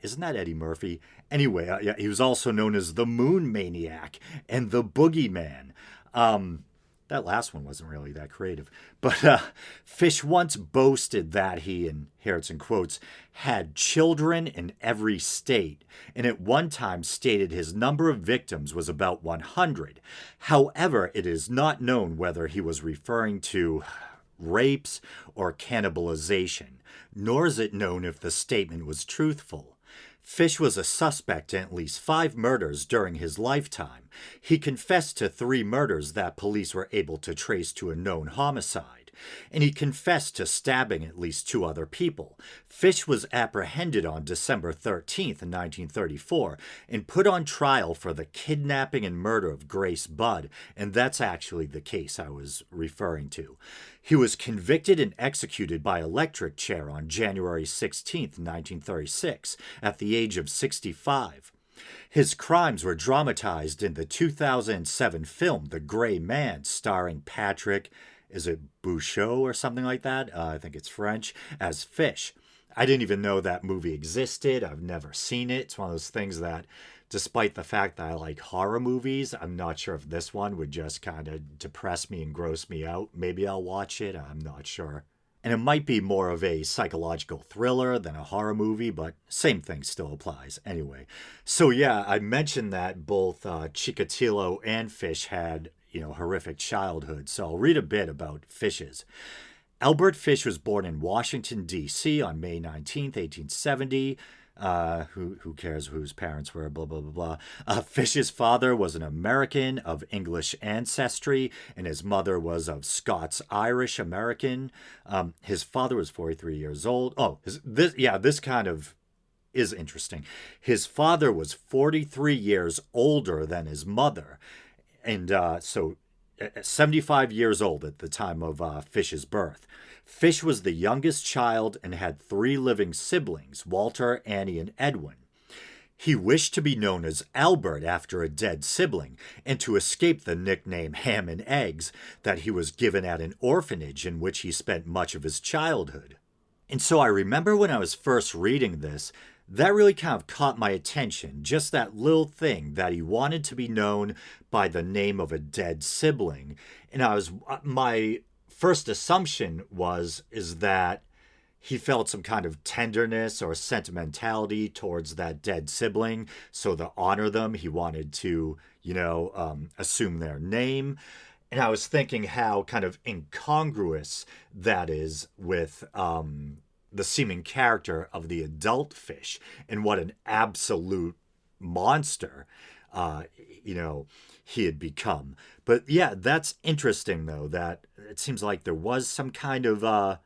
Isn't that Eddie Murphy? Anyway, yeah, he was also known as the Moon Maniac and the Boogeyman. That last one wasn't really that creative. But Fish once boasted that he, and here it's in quotes, had children in every state, and at one time stated his number of victims was about 100. However, it is not known whether he was referring to rapes or cannibalization, nor is it known if the statement was truthful. Fish was a suspect in at least 5 murders during his lifetime. He confessed to 3 murders that police were able to trace to a known homicide, and he confessed to stabbing at least 2 other people. Fish was apprehended on December 13th, 1934, and put on trial for the kidnapping and murder of Grace Budd, and that's actually the case I was referring to. He was convicted and executed by electric chair on January 16th, 1936, at the age of 65. His crimes were dramatized in the 2007 film The Gray Man, starring Patrick, is it Bouchot or something like that? I think it's French, as Fish. I didn't even know that movie existed. I've never seen it. It's one of those things that, despite the fact that I like horror movies, I'm not sure if this one would just kind of depress me and gross me out. Maybe I'll watch it. I'm not sure. And it might be more of a psychological thriller than a horror movie, but same thing still applies. Anyway, so yeah, I mentioned that both Chicatilo and Fish had, horrific childhood. So I'll read a bit about Fish's. Albert Fish was born in Washington, D.C. on May 19th, 1870. Who cares whose parents were, blah, blah, blah, blah. Fish's father was an American of English ancestry, and his mother was of Scots-Irish American. His father was 43 years old. This kind of is interesting. His father was 43 years older than his mother, and so 75 years old at the time of Fish's birth. Fish was the youngest child and had 3 living siblings, Walter, Annie, and Edwin. He wished to be known as Albert after a dead sibling, and to escape the nickname Ham and Eggs that he was given at an orphanage in which he spent much of his childhood. And so I remember when I was first reading this, that really kind of caught my attention, just that little thing that he wanted to be known by the name of a dead sibling. And my first assumption is that he felt some kind of tenderness or sentimentality towards that dead sibling. So to honor them, he wanted to, assume their name. And I was thinking how kind of incongruous that is with the seeming character of the adult Fish, and what an absolute monster, he had become. But yeah, that's interesting, though, that it seems like there was some kind of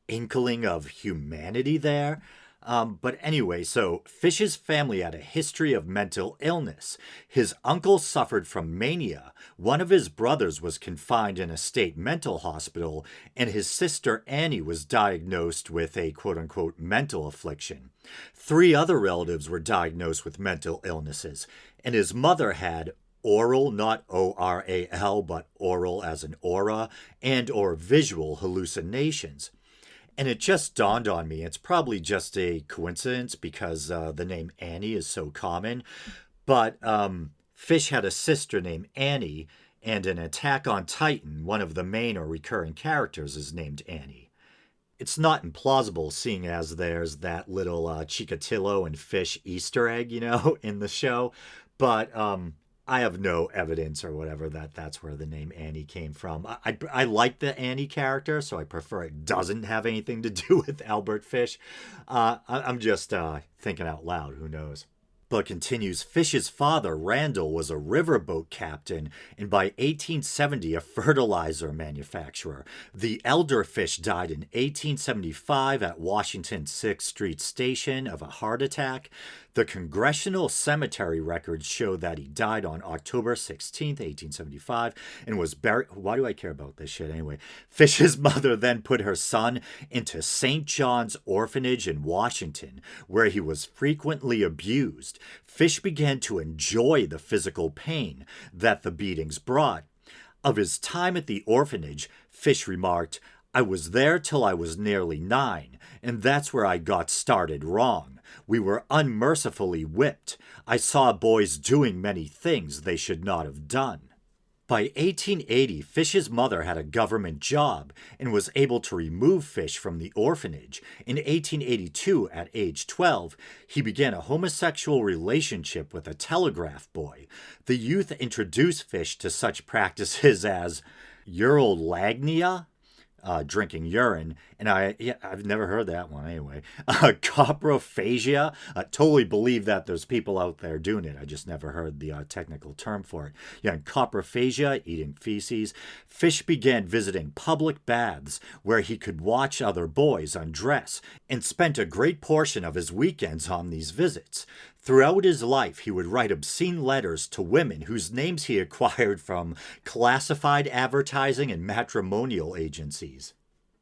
inkling of humanity there. But anyway, so Fish's family had a history of mental illness. His uncle suffered from mania, one of his brothers was confined in a state mental hospital, and his sister Annie was diagnosed with a quote-unquote mental affliction. 3 other relatives were diagnosed with mental illnesses, and his mother had oral, not O-R-A-L, but oral as in aura, and or visual hallucinations. And it just dawned on me, it's probably just a coincidence because the name Annie is so common, but Fish had a sister named Annie, and in Attack on Titan, one of the main or recurring characters is named Annie. It's not implausible seeing as there's that little Chicatilo and Fish Easter egg, in the show, but I have no evidence or whatever that that's where the name Annie came from. I like the Annie character, so I prefer it doesn't have anything to do with Albert Fish. I'm just thinking out loud, who knows. But continues, Fish's father, Randall, was a riverboat captain and by 1870 a fertilizer manufacturer. The elder Fish died in 1875 at Washington 6th Street Station of a heart attack. The Congressional Cemetery records show that he died on October 16th, 1875, and was buried. Why do I care about this shit anyway? Fish's mother then put her son into St. John's Orphanage in Washington, where he was frequently abused. Fish began to enjoy the physical pain that the beatings brought. Of his time at the orphanage, Fish remarked, "I was there till I was nearly 9, and that's where I got started wrong. We were unmercifully whipped. I saw boys doing many things they should not have done." By 1880, Fish's mother had a government job and was able to remove Fish from the orphanage. In 1882, at age 12, he began a homosexual relationship with a telegraph boy. The youth introduced Fish to such practices as urolagnia, drinking urine, and I've never heard that one anyway. Coprophagia, I totally believe that there's people out there doing it. I just never heard the technical term for it. Yeah, and coprophagia, eating feces. Fish began visiting public baths where he could watch other boys undress, and spent a great portion of his weekends on these visits. Throughout his life, he would write obscene letters to women whose names he acquired from classified advertising and matrimonial agencies.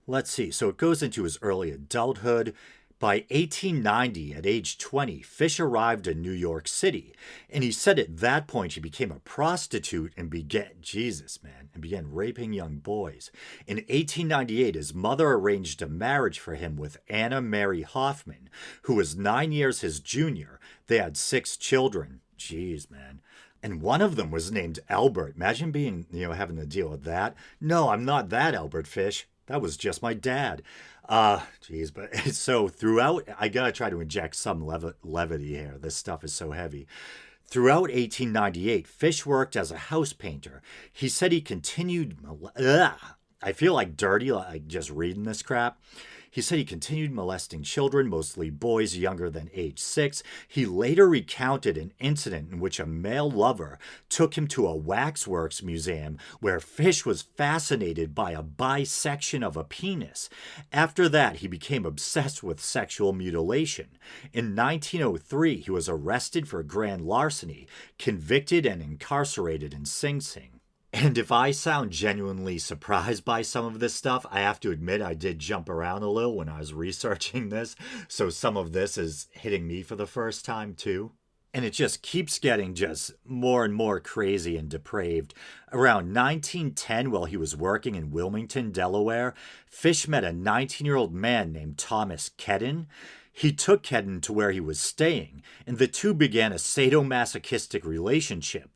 Let's see, so it goes into his early adulthood. By 1890, at age 20, Fish arrived in New York City, and he said at that point he became a prostitute and began raping young boys. In 1898, his mother arranged a marriage for him with Anna Mary Hoffman, who was 9 years his junior. They had 6 children. Jeez, man. And one of them was named Albert. Imagine being, having to deal with that. No, I'm not that Albert Fish. That was just my dad. But so throughout, I gotta try to inject some levity here. This stuff is so heavy. Throughout 1898, Fish worked as a house painter. He said he continued, I feel like dirty, like just reading this crap. He said he continued molesting children, mostly boys younger than age 6. He later recounted an incident in which a male lover took him to a waxworks museum where Fish was fascinated by a bisection of a penis. After that, he became obsessed with sexual mutilation. In 1903, he was arrested for grand larceny, convicted and incarcerated in Sing Sing. And if I sound genuinely surprised by some of this stuff, I have to admit I did jump around a little when I was researching this, so some of this is hitting me for the first time too. And it just keeps getting just more and more crazy and depraved. Around 1910, while he was working in Wilmington, Delaware, Fish met a 19-year-old man named Thomas Kedden. He took Kedden to where he was staying, and the two began a sadomasochistic relationship.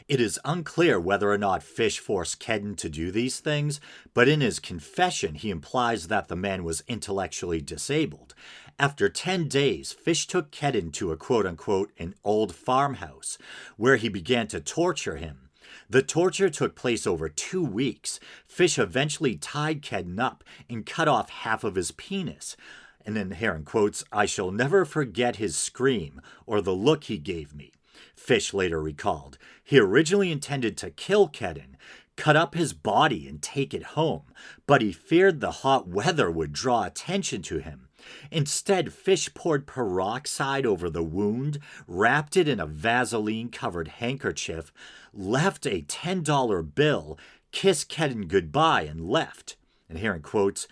It is unclear whether or not Fish forced Kedden to do these things, but in his confession he implies that the man was intellectually disabled. After 10 days, Fish took Kedden to a quote-unquote an old farmhouse, where he began to torture him. The torture took place over 2 weeks. Fish eventually tied Kedden up and cut off half of his penis. And then here in quotes, "I shall never forget his scream or the look he gave me," Fish later recalled. He originally intended to kill Kedden, cut up his body and take it home, but he feared the hot weather would draw attention to him. Instead, Fish poured peroxide over the wound, wrapped it in a Vaseline-covered handkerchief, left a $10 bill, kissed Kedden goodbye, and left. And here in quotes,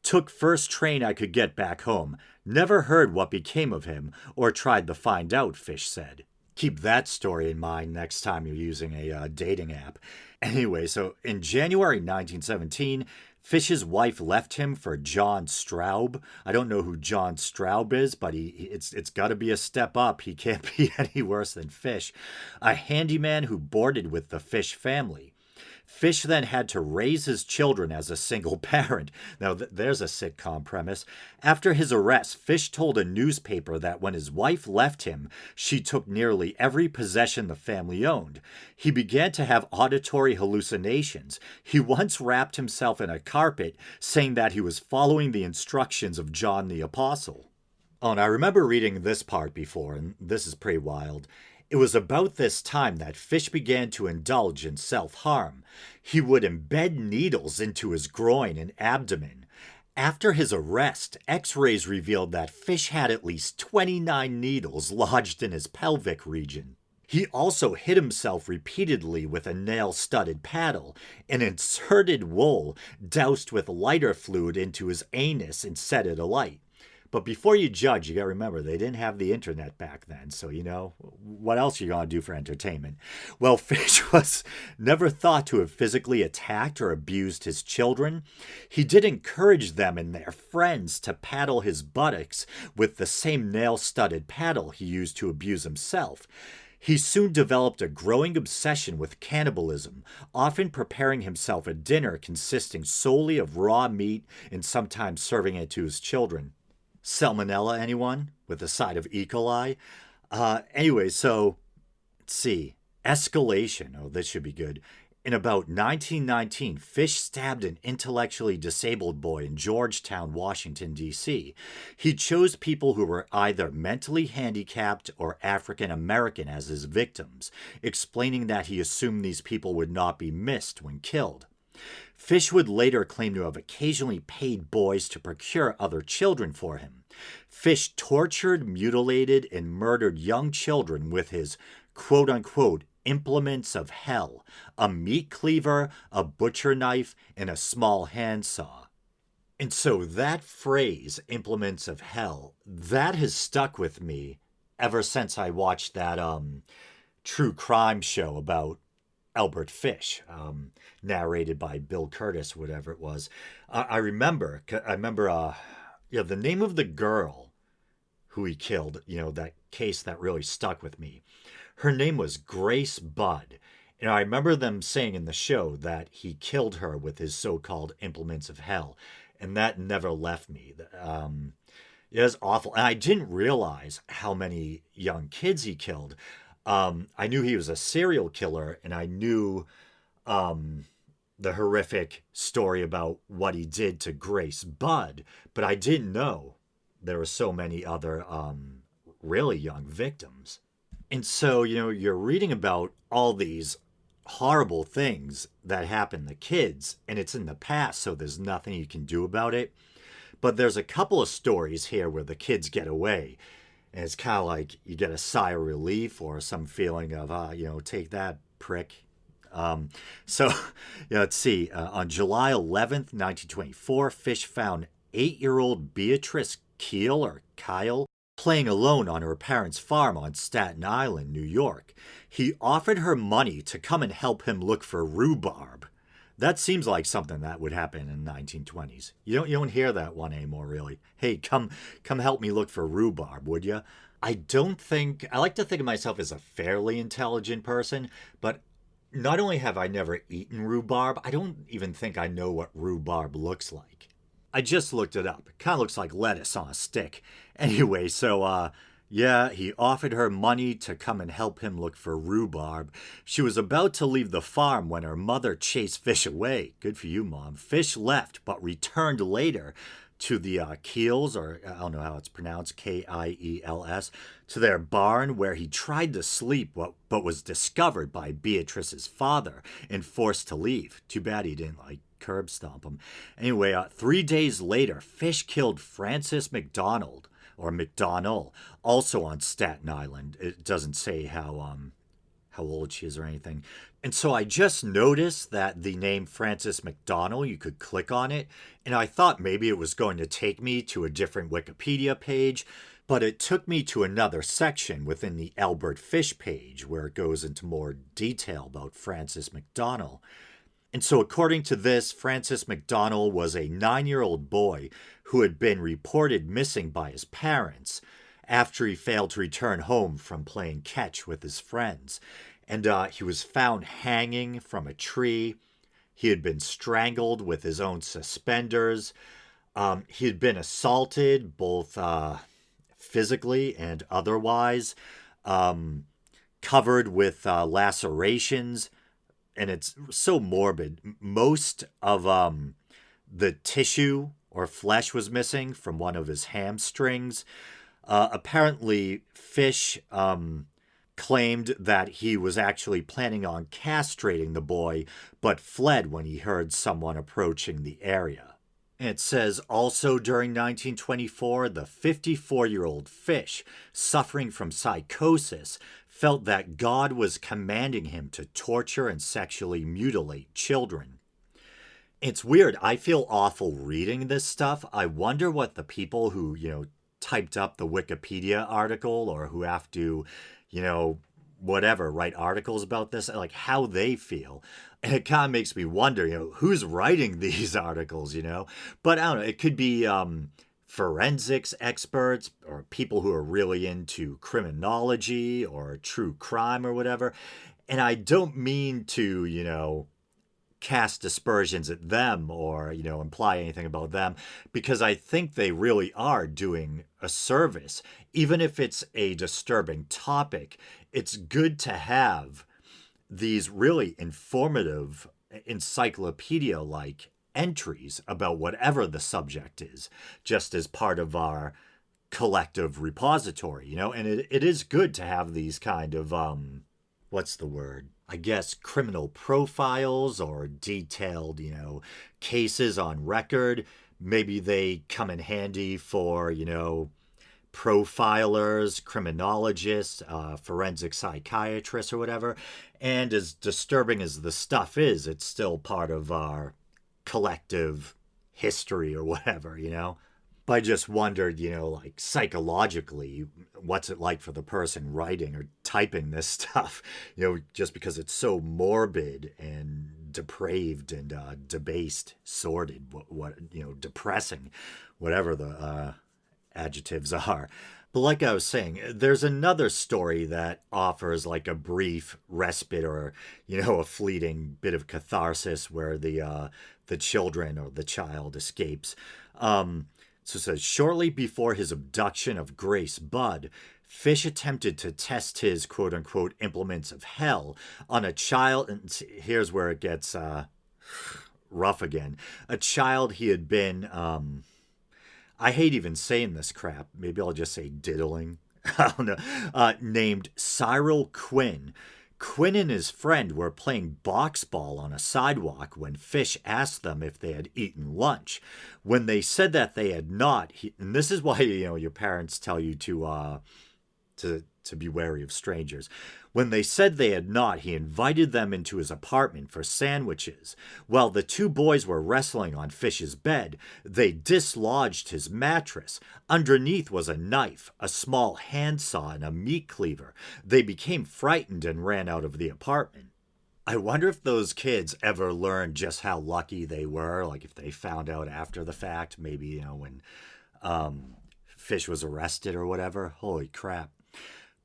took first train I could get back home. Never heard what became of him, or tried to find out, Fish said. Keep that story in mind next time you're using a dating app. Anyway, so in January 1917, Fish's wife left him for John Straub. I don't know who John Straub is, but it's got to be a step up. He can't be any worse than Fish. A handyman who boarded with the Fish family. Fish then had to raise his children as a single parent. Now, there's a sitcom premise. After his arrest, Fish told a newspaper that when his wife left him, she took nearly every possession the family owned. He began to have auditory hallucinations. He once wrapped himself in a carpet, saying that he was following the instructions of John the Apostle. Oh, and I remember reading this part before, and this is pretty wild. It was about this time that Fish began to indulge in self-harm. He would embed needles into his groin and abdomen. After his arrest, X-rays revealed that Fish had at least 29 needles lodged in his pelvic region. He also hit himself repeatedly with a nail-studded paddle and inserted wool doused with lighter fluid into his anus and set it alight. But before you judge, you got to remember, they didn't have the internet back then. So, what else are you going to do for entertainment? Well, Fish was never thought to have physically attacked or abused his children. He did encourage them and their friends to paddle his buttocks with the same nail-studded paddle he used to abuse himself. He soon developed a growing obsession with cannibalism, often preparing himself a dinner consisting solely of raw meat and sometimes serving it to his children. Salmonella, anyone? With a side of E. coli? Anyway, so, let's see. Escalation. Oh, this should be good. In about 1919, Fish stabbed an intellectually disabled boy in Georgetown, Washington, D.C. He chose people who were either mentally handicapped or African American as his victims, explaining that he assumed these people would not be missed when killed. Fish would later claim to have occasionally paid boys to procure other children for him. Fish tortured, mutilated, and murdered young children with his quote-unquote implements of hell, a meat cleaver, a butcher knife, and a small handsaw. And so that phrase, implements of hell, that has stuck with me ever since I watched that true crime show about Albert Fish, narrated by Bill Curtis, whatever it was. I remember the name of the girl who he killed, that case that really stuck with me. Her name was Grace Budd. And I remember them saying in the show that he killed her with his so-called implements of hell. And that never left me. It was awful. And I didn't realize how many young kids he killed. I knew he was a serial killer, and I knew the horrific story about what he did to Grace Budd, but I didn't know there were so many other really young victims. And so, you're reading about all these horrible things that happen to kids, and it's in the past, so there's nothing you can do about it. But there's a couple of stories here where the kids get away. And it's kind of like you get a sigh of relief or some feeling of, take that, prick. Let's see. On July 11th, 1924, Fish found 8-year-old Beatrice Kyle playing alone on her parents' farm on Staten Island, New York. He offered her money to come and help him look for rhubarb. That seems like something that would happen in the 1920s. You don't hear that one anymore, really. Hey, come help me look for rhubarb, would you? I like to think of myself as a fairly intelligent person, but not only have I never eaten rhubarb, I don't even think I know what rhubarb looks like. I just looked it up. It kind of looks like lettuce on a stick. Anyway, so, he offered her money to come and help him look for rhubarb. She was about to leave the farm when her mother chased Fish away. Good for you, Mom. Fish left, but returned later to the Kiels, or I don't know how it's pronounced, Kiels, to their barn where he tried to sleep but was discovered by Beatrice's father and forced to leave. Too bad he didn't, curb stomp him. Anyway, 3 days later, Fish killed Frances McDonald, or McDonald, also on Staten Island. It doesn't say how old she is or anything. And so I just noticed that the name Frances McDonald, you could click on it, and I thought maybe it was going to take me to a different Wikipedia page, but it took me to another section within the Albert Fish page where it goes into more detail about Frances McDonald. And so according to this, Francis McDonald was a 9-year-old boy who had been reported missing by his parents after he failed to return home from playing catch with his friends. And he was found hanging from a tree. He had been strangled with his own suspenders. He had been assaulted both physically and otherwise, covered with lacerations. And it's so morbid. Most of the tissue or flesh was missing from one of his hamstrings. Apparently, Fish claimed that he was actually planning on castrating the boy, but fled when he heard someone approaching the area. And it says also during 1924, the 54-year-old Fish, suffering from psychosis, felt that God was commanding him to torture and sexually mutilate children. It's weird. I feel awful reading this stuff. I wonder what the people who, typed up the Wikipedia article or who have to, write articles about this, like how they feel. And it kind of makes me wonder, who's writing these articles, But I don't know, it could be forensics experts or people who are really into criminology or true crime or whatever. And I don't mean to, cast aspersions at them or, imply anything about them, because I think they really are doing a service. Even if it's a disturbing topic, it's good to have these really informative encyclopedia-like entries about whatever the subject is, just as part of our collective repository, and it is good to have these kind of, I guess criminal profiles or detailed, cases on record. Maybe they come in handy for, profilers, criminologists, forensic psychiatrists or whatever. And as disturbing as the stuff is, it's still part of our collective history or whatever, But I just wondered, psychologically, what's it like for the person writing or typing this stuff, just because it's so morbid and depraved and debased, sordid, depressing, whatever the adjectives are. But like I was saying, there's another story that offers like a brief respite or, a fleeting bit of catharsis where the children or the child escapes. So it says, shortly before his abduction of Grace Budd, Fish attempted to test his quote-unquote implements of hell on a child, and here's where it gets rough again, a child he had been, I hate even saying this crap, maybe I'll just say diddling, I don't know, named Cyril Quinn. Quinn and his friend were playing box ball on a sidewalk when Fish asked them if they had eaten lunch. When they said that they had not, and this is why your parents tell you to be wary of strangers. When they said they had not, he invited them into his apartment for sandwiches. While the two boys were wrestling on Fish's bed, they dislodged his mattress. Underneath was a knife, a small handsaw, and a meat cleaver. They became frightened and ran out of the apartment. I wonder if those kids ever learned just how lucky they were, like if they found out after the fact, maybe, when Fish was arrested or whatever. Holy crap.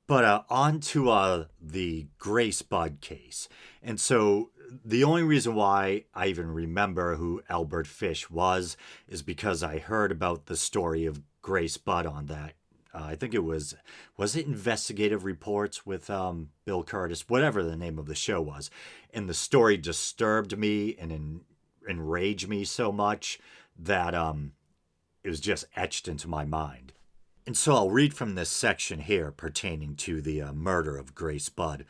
But on to the Grace Budd case. And so the only reason why I even remember who Albert Fish was is because I heard about the story of Grace Budd on that. I think it was it Investigative Reports with Bill Curtis, whatever the name of the show was. And the story disturbed me and enraged me so much that it was just etched into my mind. And so I'll read from this section here pertaining to the murder of Grace Budd.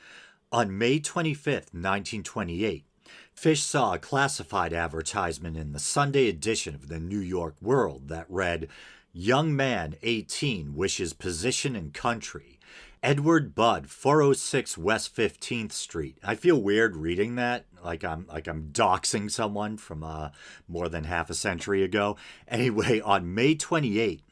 On May 25th, 1928, Fish saw a classified advertisement in the Sunday edition of the New York World that read, "Young man, 18, wishes position in country. Edward Budd, 406 West 15th Street." I feel weird reading that, like I'm doxing someone from more than half a century ago. Anyway, on May 28,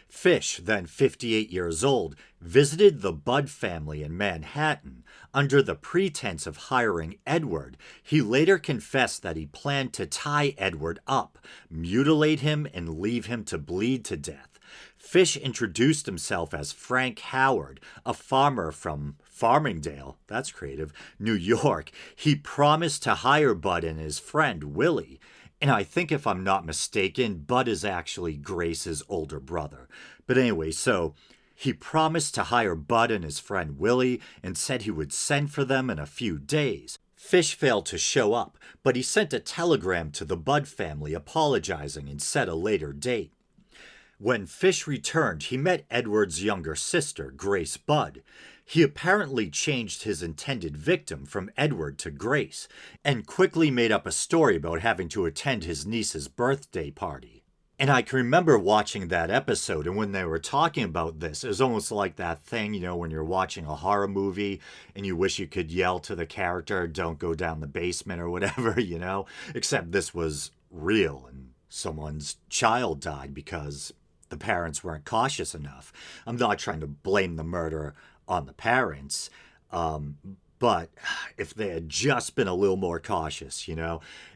Fish, then 58 years old, visited the Budd family in Manhattan. Under the pretense of hiring Edward, he later confessed that he planned to tie Edward up, mutilate him, and leave him to bleed to death. Fish introduced himself as Frank Howard, a farmer from Farmingdale, that's creative, New York. He promised to hire Budd and his friend Willie. And I think if I'm not mistaken, Budd is actually Grace's older brother. But anyway, so he promised to hire Budd and his friend Willie and said he would send for them in a few days. Fish failed to show up, but he sent a telegram to the Budd family apologizing and set a later date. When Fish returned, he met Edward's younger sister, Grace Budd. He apparently changed his intended victim from Edward to Grace, and quickly made up a story about having to attend his niece's birthday party. And I can remember watching that episode, and when they were talking about this, it was almost like that thing, when you're watching a horror movie and you wish you could yell to the character, "Don't go down the basement," or whatever, Except this was real, and someone's child died because the parents weren't cautious enough. I'm not trying to blame the murder on the parents, but if they had just been a little more cautious,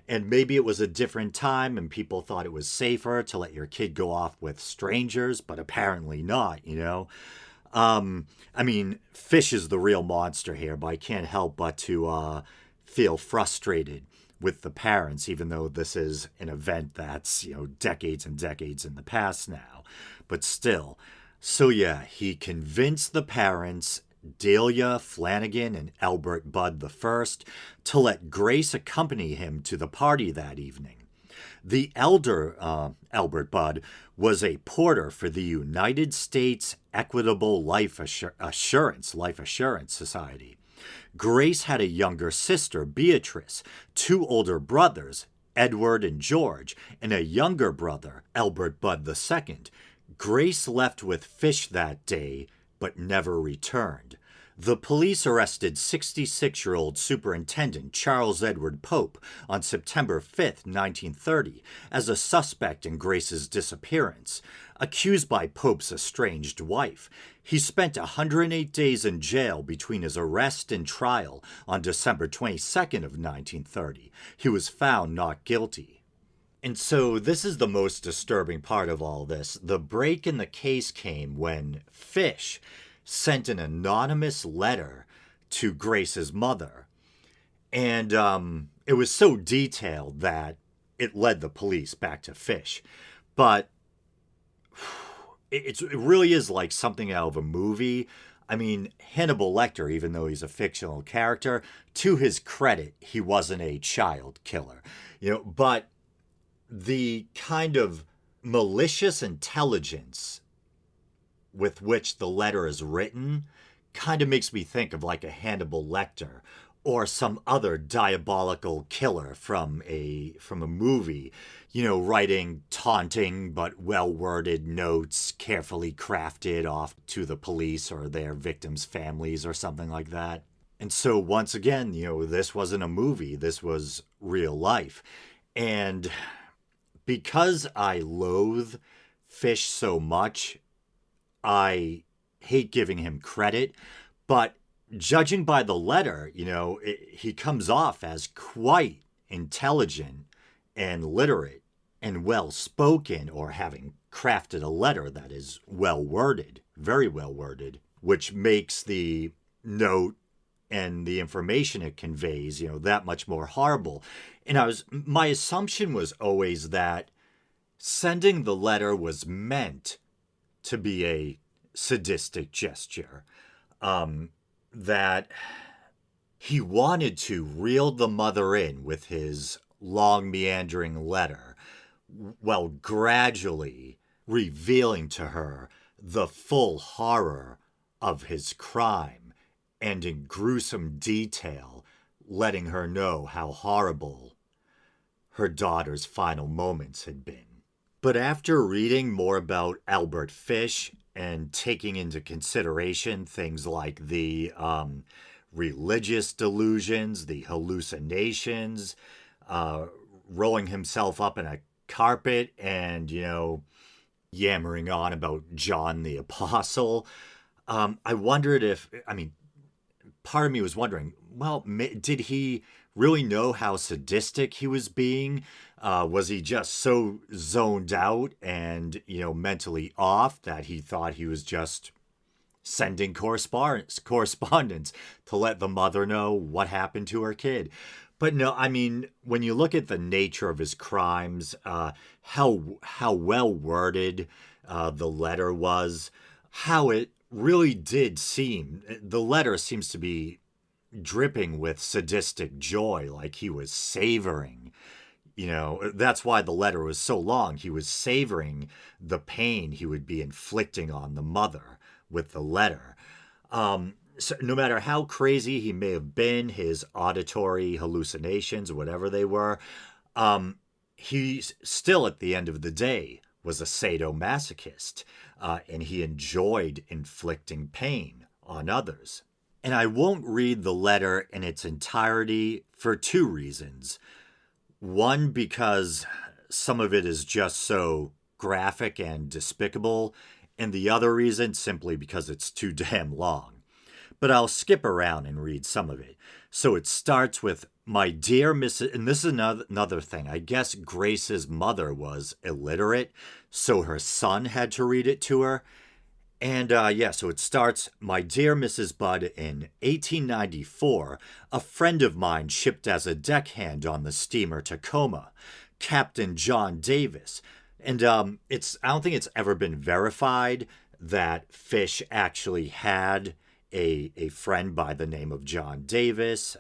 and maybe it was a different time and people thought it was safer to let your kid go off with strangers, but apparently not, I mean, Fish is the real monster here, but I can't help but to feel frustrated with the parents, even though this is an event that's, decades and decades in the past now. But still. So yeah, he convinced the parents, Delia, Flanagan, and Albert Budd I, to let Grace accompany him to the party that evening. The elder Albert Budd was a porter for the United States Equitable Life Assurance Society. Grace had a younger sister, Beatrice, two older brothers, Edward and George, and a younger brother, Albert Budd II. Grace left with Fish that day, but never returned. The police arrested 66-year-old Superintendent Charles Edward Pope on September 5, 1930, as a suspect in Grace's disappearance. Accused by Pope's estranged wife, he spent 108 days in jail between his arrest and trial on December 22nd of 1930. He was found not guilty. And so this is the most disturbing part of all this. The break in the case came when Fish sent an anonymous letter to Grace's mother. And it was so detailed that it led the police back to Fish. But it really is like something out of a movie. I mean, Hannibal Lecter, even though he's a fictional character, to his credit, he wasn't a child killer. But the kind of malicious intelligence with which the letter is written kind of makes me think of like a Hannibal Lecter or some other diabolical killer from a movie, writing taunting but well-worded notes carefully crafted off to the police or their victims' families or something like that. And so once again, this wasn't a movie, this was real life. And because I loathe Fish so much, I hate giving him credit, but judging by the letter, he comes off as quite intelligent and literate and well-spoken, or having crafted a letter that is well-worded, very well-worded, which makes the note and the information it conveys, that much more horrible. And my assumption was always that sending the letter was meant to be a sadistic gesture, that he wanted to reel the mother in with his long meandering letter, while gradually revealing to her the full horror of his crime, and in gruesome detail letting her know how horrible her daughter's final moments had been. But after reading more about Albert Fish and taking into consideration things like the religious delusions, the hallucinations, rolling himself up in a carpet and, yammering on about John the Apostle, I wondered if, part of me was wondering, well, did he really know how sadistic he was being? Was he just so zoned out and, mentally off that he thought he was just sending correspondence to let the mother know what happened to her kid? But no, when you look at the nature of his crimes, how well worded the letter was, how it really did seem, the letter seems to be dripping with sadistic joy, like he was savoring. That's why the letter was so long. He was savoring the pain he would be inflicting on the mother with the letter. So no matter how crazy he may have been, his auditory hallucinations, whatever they were, he still, at the end of the day, was a sadomasochist, and he enjoyed inflicting pain on others. And I won't read the letter in its entirety for two reasons. One, because some of it is just so graphic and despicable, and the other reason simply because it's too damn long. But I'll skip around and read some of it. So it starts with, "My dear Mrs." And this is another thing. I guess Grace's mother was illiterate, so her son had to read it to her. And so it starts, "My dear Mrs. Budd, in 1894, a friend of mine shipped as a deckhand on the steamer Tacoma, Captain John Davis." And I don't think it's ever been verified that Fish actually had a friend by the name of John Davis,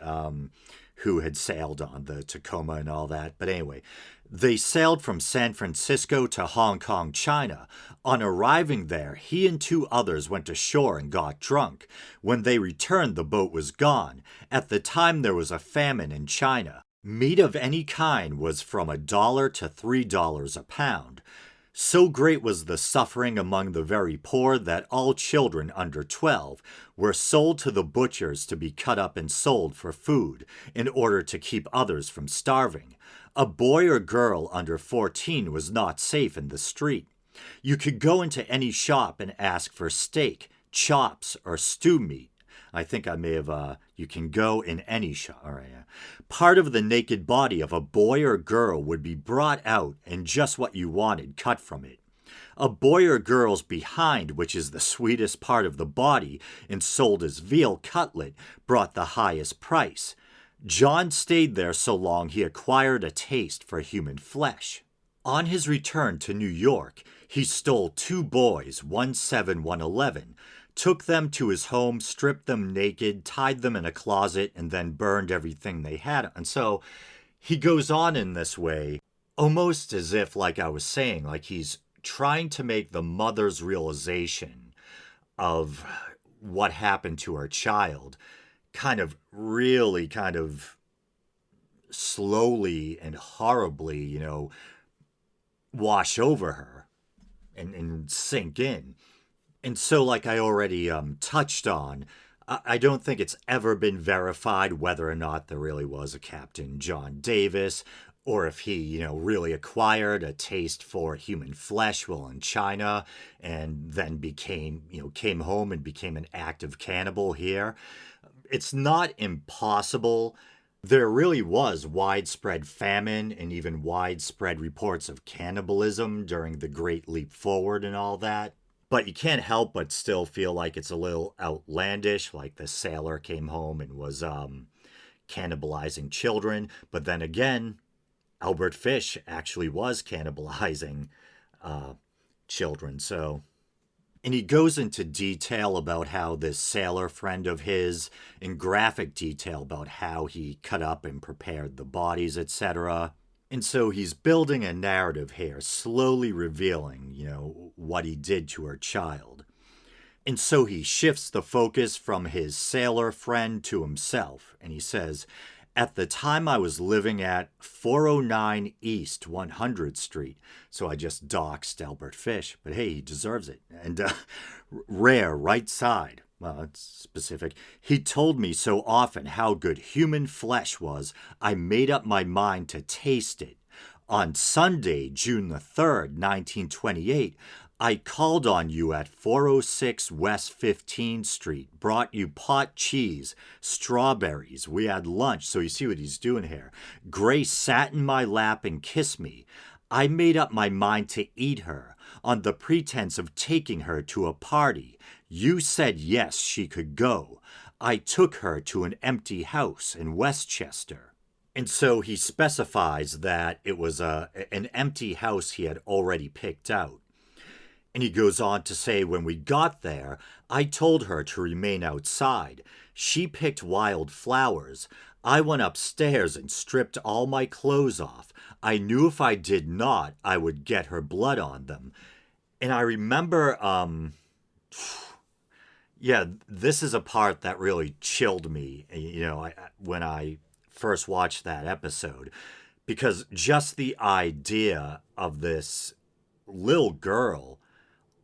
who had sailed on the Tacoma and all that. But anyway, they sailed from San Francisco to Hong Kong, China. On arriving there, he and two others went ashore and got drunk. When they returned, the boat was gone. At the time, there was a famine in China. Meat of any kind was from $1 to $3 a pound. So great was the suffering among the very poor that all children under 12 were sold to the butchers to be cut up and sold for food in order to keep others from starving. A boy or girl under 14 was not safe in the street. You could go into any shop and ask for steak, chops, or stew meat. I think I may have, you can go in any shop. All right, yeah. Part of the naked body of a boy or girl would be brought out and just what you wanted cut from it. A boy or girl's behind, which is the sweetest part of the body and sold as veal cutlet, brought the highest price. John stayed there so long he acquired a taste for human flesh. On his return to New York, he stole two boys, 1 7, 1 11, took them to his home, stripped them naked, tied them in a closet, and then burned everything they had. And so he goes on in this way, almost as if, like I was saying, like he's trying to make the mother's realization of what happened to her child really slowly and horribly, wash over her and sink in. And so, like I already touched on, I don't think it's ever been verified whether or not there really was a Captain John Davis, or if he, really acquired a taste for human flesh while in China and then came home and became an active cannibal here. It's not impossible. There really was widespread famine and even widespread reports of cannibalism during the Great Leap Forward and all that. But you can't help but still feel like it's a little outlandish, like the sailor came home and was cannibalizing children. But then again, Albert Fish actually was cannibalizing children. And he goes into detail about how this sailor friend of his, in graphic detail about how he cut up and prepared the bodies, etc. And so he's building a narrative here, slowly revealing, what he did to her child. And so he shifts the focus from his sailor friend to himself. And he says, At the time, I was living at 409 East 100th Street, so I just doxed Albert Fish. But hey, he deserves it. And rare, right side. Well, it's specific. He told me so often how good human flesh was, I made up my mind to taste it. On Sunday, June the 3rd, 1928, I called on you at 406 West 15th Street, brought you pot cheese, strawberries. We had lunch, so you see what he's doing here. Grace sat in my lap and kissed me. I made up my mind to eat her on the pretense of taking her to a party. You said yes, she could go. I took her to an empty house in Westchester. And so he specifies that it was an empty house he had already picked out. And he goes on to say, when we got there, I told her to remain outside. She picked wild flowers. I went upstairs and stripped all my clothes off. I knew if I did not, I would get her blood on them. And I remember, this is a part that really chilled me, when I first watched that episode. Because just the idea of this little girl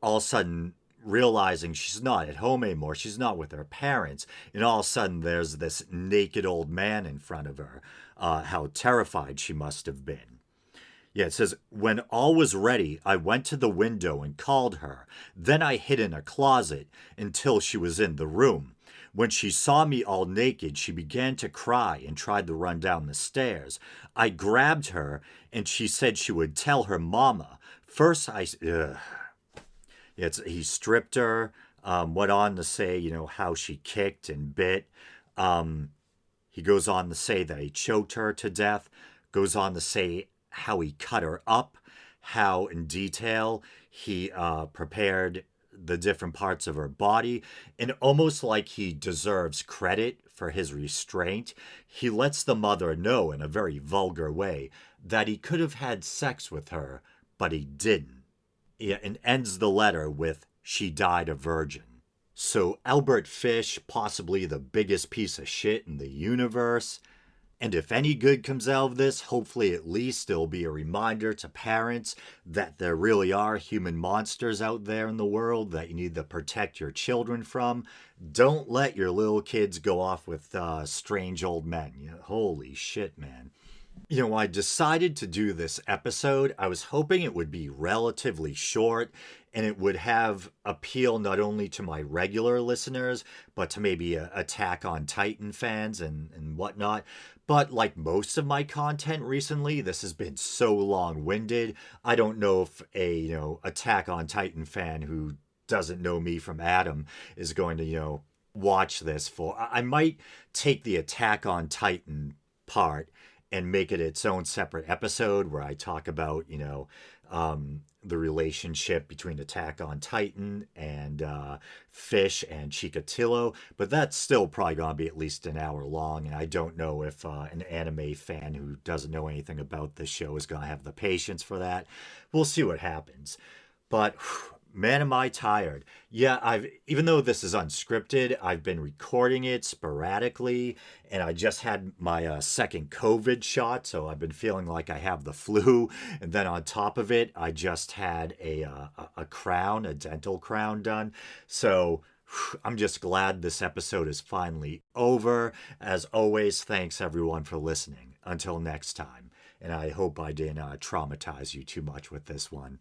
all of a sudden realizing she's not at home anymore, she's not with her parents, and all of a sudden there's this naked old man in front of her, how terrified she must have been. Yeah, it says, when all was ready, I went to the window and called her. Then I hid in a closet until she was in the room. When she saw me all naked, she began to cry and tried to run down the stairs. I grabbed her, and she said she would tell her mama. First, he stripped her, went on to say, how she kicked and bit. He goes on to say that he choked her to death, goes on to say how he cut her up, how in detail he prepared the different parts of her body, and almost like he deserves credit for his restraint, he lets the mother know in a very vulgar way that he could have had sex with her, but he didn't. And ends the letter with, she died a virgin. So Albert Fish, possibly the biggest piece of shit in the universe. And if any good comes out of this, hopefully at least it'll be a reminder to parents that there really are human monsters out there in the world that you need to protect your children from. Don't let your little kids go off with strange old men. Holy shit, man. I decided to do this episode. I was hoping it would be relatively short and it would have appeal not only to my regular listeners, but to maybe Attack on Titan fans and whatnot. But like most of my content recently, this has been so long-winded. I don't know if a, Attack on Titan fan who doesn't know me from Adam is going to, watch this for. I might take the Attack on Titan part and make it its own separate episode where I talk about, the relationship between Attack on Titan and Fish and Chicatilo. But that's still probably going to be at least an hour long. And I don't know if an anime fan who doesn't know anything about this show is going to have the patience for that. We'll see what happens. But man, am I tired. Yeah, even though this is unscripted, I've been recording it sporadically, and I just had my second COVID shot, so I've been feeling like I have the flu. And then on top of it, I just had a crown, a dental crown done. So I'm just glad this episode is finally over. As always, thanks everyone for listening. Until next time. And I hope I didn't traumatize you too much with this one.